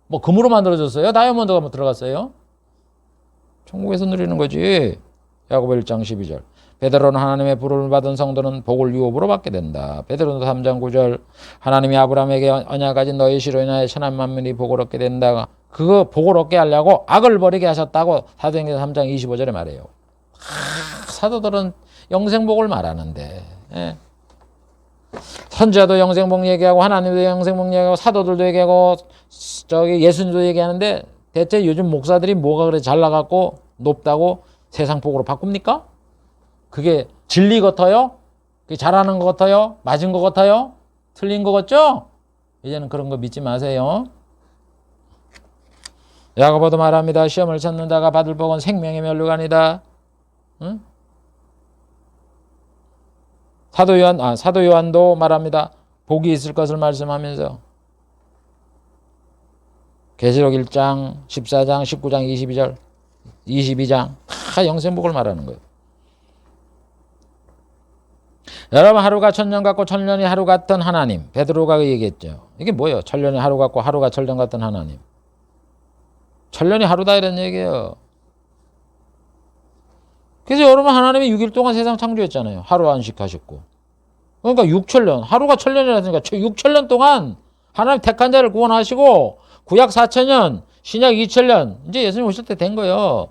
뭐 금으로 만들어졌어요? 다이아몬드가 뭐 들어갔어요? 천국에서 누리는 거지. 야고보 1장 12절. 베드로는 하나님의 부름을 받은 성도는 복을 유업으로 받게 된다. 베드로는 3장 9절. 하나님이 아브라함에게 언약하신 너희 씨로 인하여 천한 만민이 복을 얻게 된다. 그거 복을 얻게 하려고 악을 버리게 하셨다고 사도행전 3장 25절에 말해요. 사도들은 영생복을 말하는데 선지자도 영생복 얘기하고 하나님도 영생복 얘기하고 사도들도 얘기하고 저기 예수님도 얘기하는데 대체 요즘 목사들이 뭐가 그래 잘 나갔고 높다고 세상 복으로 바꿉니까? 그게 진리 같아요? 그게 잘하는 것 같아요? 맞은 것 같아요? 틀린 것 같죠? 이제는 그런 거 믿지 마세요. 야고보도 말합니다. 시험을 찾는다가 받을 복은 생명의 면류관이다. 응? 사도 요한도 말합니다. 복이 있을 것을 말씀하면서 계시록 1장, 14장, 19장, 22절, 22장 다 영생복을 말하는 거예요. 여러분 하루가 천년 같고 천년이 하루 같던 하나님. 베드로가 얘기했죠. 이게 뭐예요? 천년이 하루 같고 하루가 천년 같던 하나님. 천년이 하루다 이런 얘기예요. 그래서 여러분 하나님이 6일 동안 세상 창조했잖아요. 하루 안식하셨고. 그러니까 6천년. 하루가 천년이라니까 6천년 동안 하나님 택한 자를 구원하시고 구약 4천년, 신약 2천년 이제 예수님 오실 때 된 거예요.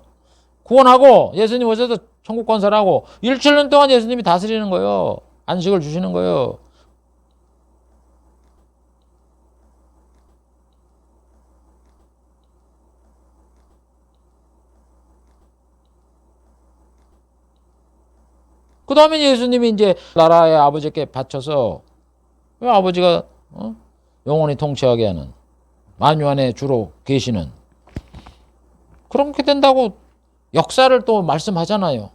구원하고 예수님 오셔서 천국 건설하고 1천년 동안 예수님이 다스리는 거예요. 안식을 주시는 거예요. 그 다음에 예수님이 이제 나라의 아버지께 바쳐서 아버지가 영원히 통치하게 하는 만유 안에 주로 계시는 그렇게 된다고 역사를 또 말씀하잖아요.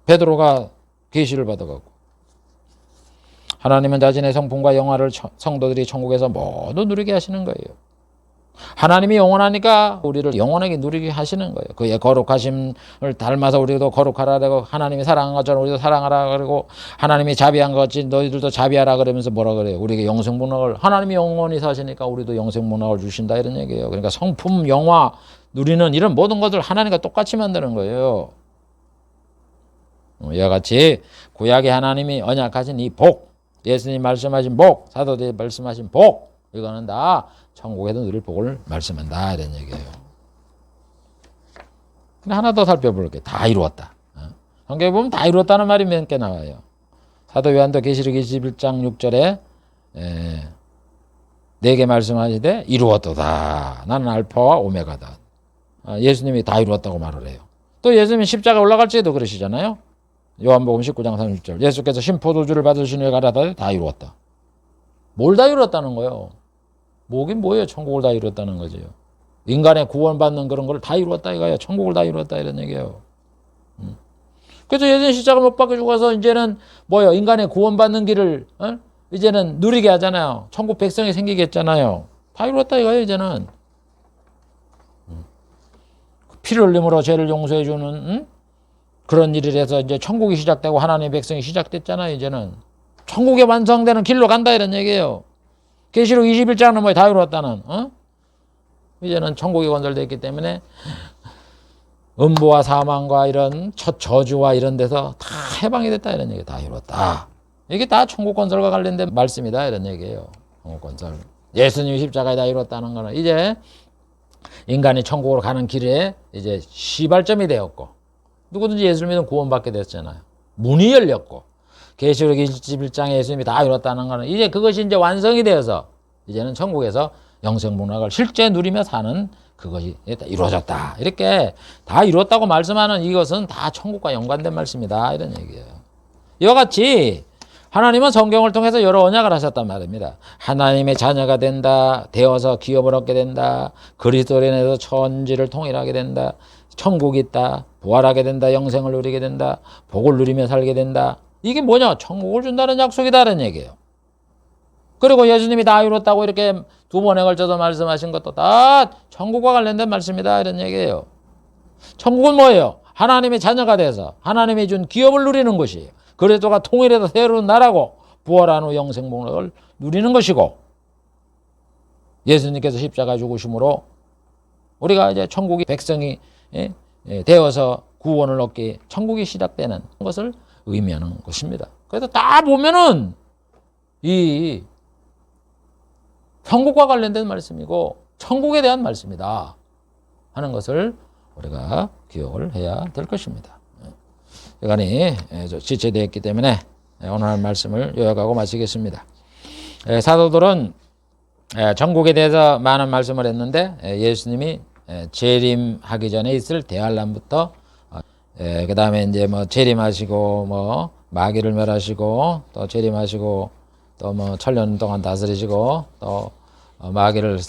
베드로가 계시를 받아가고 하나님은 자신의 성품과 영화를 성도들이 천국에서 모두 누리게 하시는 거예요. 하나님이 영원하니까 우리를 영원하게 누리게 하시는 거예요. 그의 거룩하심을 닮아서 우리도 거룩하라 그러고 하나님이 사랑한 것처럼 우리도 사랑하라 그러고 하나님이 자비한 것 같이 너희들도 자비하라 그러면서 뭐라 그래요? 우리에게 영생문학을 하나님이 영원히 사시니까 우리도 영생문학을 주신다 이런 얘기예요. 그러니까 성품, 영화 누리는 이런 모든 것을 하나님과 똑같이 만드는 거예요. 이와 같이 구약의 하나님이 언약하신 이 복, 예수님 말씀하신 복, 사도들이 말씀하신 복 이거는 다 천국에도 누릴 복을 말씀한다 이런 얘기예요. 근데 하나 더 살펴볼게요. 다 이루었다. 성경에 보면 다 이루었다는 말이 몇 개 나와요. 사도 요한도 계시록 21장 6절에 내게 말씀하시되 이루었도다. 나는 알파와 오메가다. 예수님이 다 이루었다고 말을 해요. 또 예수님이 십자가 올라갈 때도 그러시잖아요. 요한복음 19장 30절 예수께서 신포도주를 받으신 후에 가라사대 다 이루었다. 뭘 다 이루었다는 거예요? 뭐긴 뭐예요? 천국을 다 이루었다는 거죠. 인간의 구원받는 그런 걸 다 이루었다 이거예요. 천국을 다 이루었다 이런 얘기예요. 그래서 예수님 십자가 못 박혀 죽어서 이제는 뭐예요? 인간의 구원받는 길을 이제는 누리게 하잖아요. 천국 백성이 생기게 했잖아요. 다 이루었다 이거예요. 이제는 피를 흘림으로 죄를 용서해 주는 그런 일이라서 이제 천국이 시작되고 하나님의 백성이 시작됐잖아요. 이제는 천국에 완성되는 길로 간다 이런 얘기예요. 계시록 21장은 뭐에 다 이루었다는 이제는 천국이 건설됐기 때문에 음부와 사망과 이런 첫 저주와 이런 데서 다 해방이 됐다 이런 얘기 다 이루었다. 이게 다 천국 건설과 관련된 말씀이다 이런 얘기예요. 천국 건설. 예수님이 십자가에 다 이루었다는 거는 이제 인간이 천국으로 가는 길에 이제 시발점이 되었고 누구든지 예수를 믿으면 구원받게 됐잖아요. 문이 열렸고 계시록 21장에 예수님이 다 이뤘다는 거는 이제 그것이 이제 완성이 되어서 이제는 천국에서 영생문학을 실제 누리며 사는 그것이 이루어졌다. 이렇게 다 이뤘다고 말씀하는 이것은 다 천국과 연관된 말씀이다. 이런 얘기예요. 이와 같이 하나님은 성경을 통해서 여러 언약을 하셨단 말입니다. 하나님의 자녀가 된다. 되어서 기업을 얻게 된다. 그리스도로 인해서 천지를 통일하게 된다. 천국이 있다. 부활하게 된다. 영생을 누리게 된다. 복을 누리며 살게 된다. 이게 뭐냐? 천국을 준다는 약속이다라는 얘기예요. 그리고 예수님이 다 이뤘다고 이렇게 두 번에 걸쳐서 말씀하신 것도 다 천국과 관련된 말씀이다 이런 얘기예요. 천국은 뭐예요? 하나님의 자녀가 돼서 하나님이 준 기업을 누리는 것이에요. 그리스도가 통일해서 새로운 나라고 부활한 후 영생복을 누리는 것이고 예수님께서 십자가 죽으심으로 우리가 이제 천국의 백성이 되어서 구원을 얻기 천국이 시작되는 것을 의미하는 것입니다. 그래서 다 보면은 이 천국과 관련된 말씀이고 천국에 대한 말씀이다 하는 것을 우리가 기억을 해야 될 것입니다. 시간이 지체되어 있기 때문에 오늘 말씀을 요약하고 마치겠습니다. 사도들은 천국에 대해서 많은 말씀을 했는데 예수님이 재림하기 전에 있을 대환란부터 그 다음에 이제 뭐 재림하시고 뭐 마귀를 멸하시고 또 재림하시고 또 뭐 천년 동안 다스리시고 또 마귀를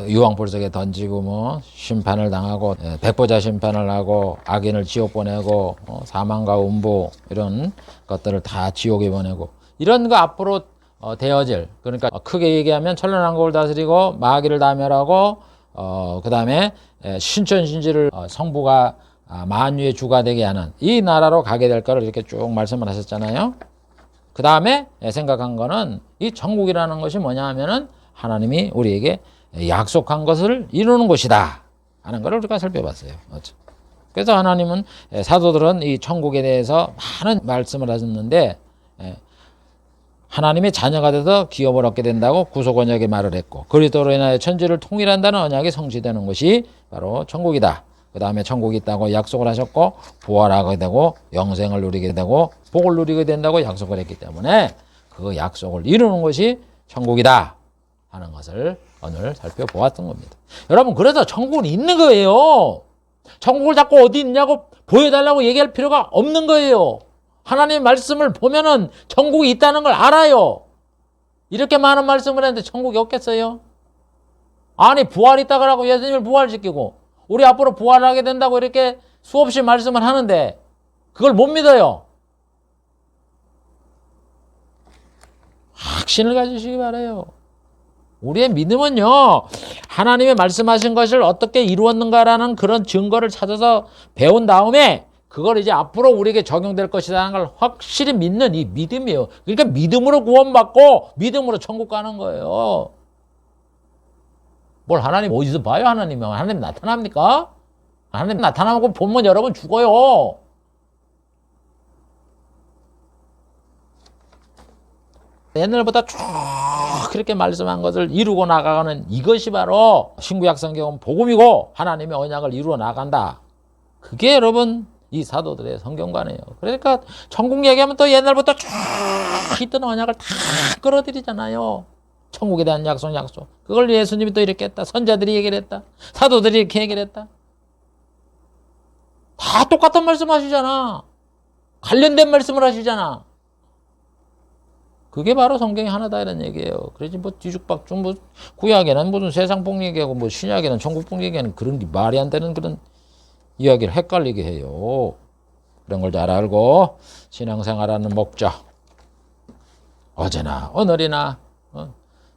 유황불 속에 던지고 뭐 심판을 당하고 백보자 심판을 하고 악인을 지옥 보내고 사망과 음부 이런 것들을 다 지옥에 보내고 이런 거 앞으로 되어질, 그러니까 크게 얘기하면 천년왕국을 다스리고 마귀를 다 멸하고 그 다음에 신천신지를 성부가 만유의 주가 되게 하는 이 나라로 가게 될 거를 이렇게 쭉 말씀을 하셨잖아요. 그 다음에 생각한 거는 이 천국이라는 것이 뭐냐 하면은 하나님이 우리에게 약속한 것을 이루는 곳이다 하는 것을 우리가 살펴봤어요. 그래서 하나님은 사도들은 이 천국에 대해서 많은 말씀을 하셨는데 하나님의 자녀가 돼서 기업을 얻게 된다고 구속 언약의 말을 했고 그리스도로 인하여 천지를 통일한다는 언약이 성취되는 것이 바로 천국이다. 그 다음에 천국이 있다고 약속을 하셨고 부활하게 되고 영생을 누리게 되고 복을 누리게 된다고 약속을 했기 때문에 그 약속을 이루는 것이 천국이다 하는 것을 오늘 살펴보았던 겁니다. 여러분, 그래서 천국은 있는 거예요. 천국을 자꾸 어디 있냐고 보여달라고 얘기할 필요가 없는 거예요. 하나님의 말씀을 보면은 천국이 있다는 걸 알아요. 이렇게 많은 말씀을 했는데 천국이 없겠어요? 아니, 부활이 있다 그러고 예수님을 부활시키고 우리 앞으로 부활하게 된다고 이렇게 수없이 말씀을 하는데 그걸 못 믿어요. 확신을 가지시기 바라요. 우리의 믿음은요, 하나님의 말씀하신 것을 어떻게 이루었는가라는 그런 증거를 찾아서 배운 다음에 그걸 이제 앞으로 우리에게 적용될 것이라는 걸 확실히 믿는 이 믿음이에요. 그러니까 믿음으로 구원받고 믿음으로 천국 가는 거예요. 뭘 하나님 어디서 봐요? 하나님 나타납니까? 하나님 나타나고 보면 여러분 죽어요. 옛날부터 쭉 그렇게 말씀한 것을 이루고 나가는 이것이 바로 신구약 성경은 복음이고 하나님의 언약을 이루어 나간다. 그게 여러분 이 사도들의 성경관이에요. 그러니까 천국 얘기하면 또 옛날부터 쭉 있던 언약을 다 끌어들이잖아요. 천국에 대한 약속. 그걸 예수님이 또 이렇게 했다. 선자들이 얘기를 했다. 사도들이 이렇게 얘기를 했다. 다 똑같은 말씀 하시잖아. 관련된 말씀을 하시잖아. 그게 바로 성경이 하나다 이런 얘기예요. 그러지 뭐 뒤죽박죽 뭐 구약에는 무슨 세상복 얘기하고 뭐 신약에는 천국복 얘기하는 그런 게 말이 안 되는 그런 이야기를 헷갈리게 해요. 그런 걸 잘 알고 신앙생활하는 목적 어제나 오늘이나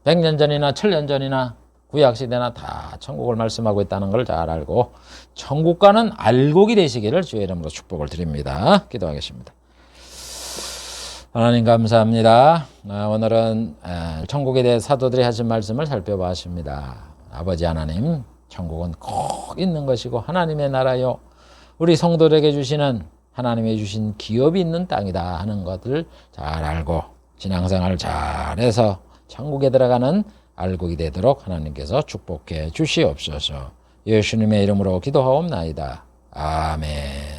100년 전이나 1000년 전이나 구약시대나 다 천국을 말씀하고 있다는 걸 잘 알고 천국과는 알곡이 되시기를 주의 이름으로 축복을 드립니다. 기도하겠습니다. 하나님 감사합니다. 오늘은 천국에 대해 사도들이 하신 말씀을 살펴봤습니다. 아버지 하나님, 천국은 꼭 있는 것이고 하나님의 나라요, 우리 성도들에게 주시는 하나님의 주신 기업이 있는 땅이다 하는 것을 잘 알고 신앙생활을 잘해서 천국에 들어가는 알곡이 되도록 하나님께서 축복해 주시옵소서. 예수님의 이름으로 기도하옵나이다. 아멘.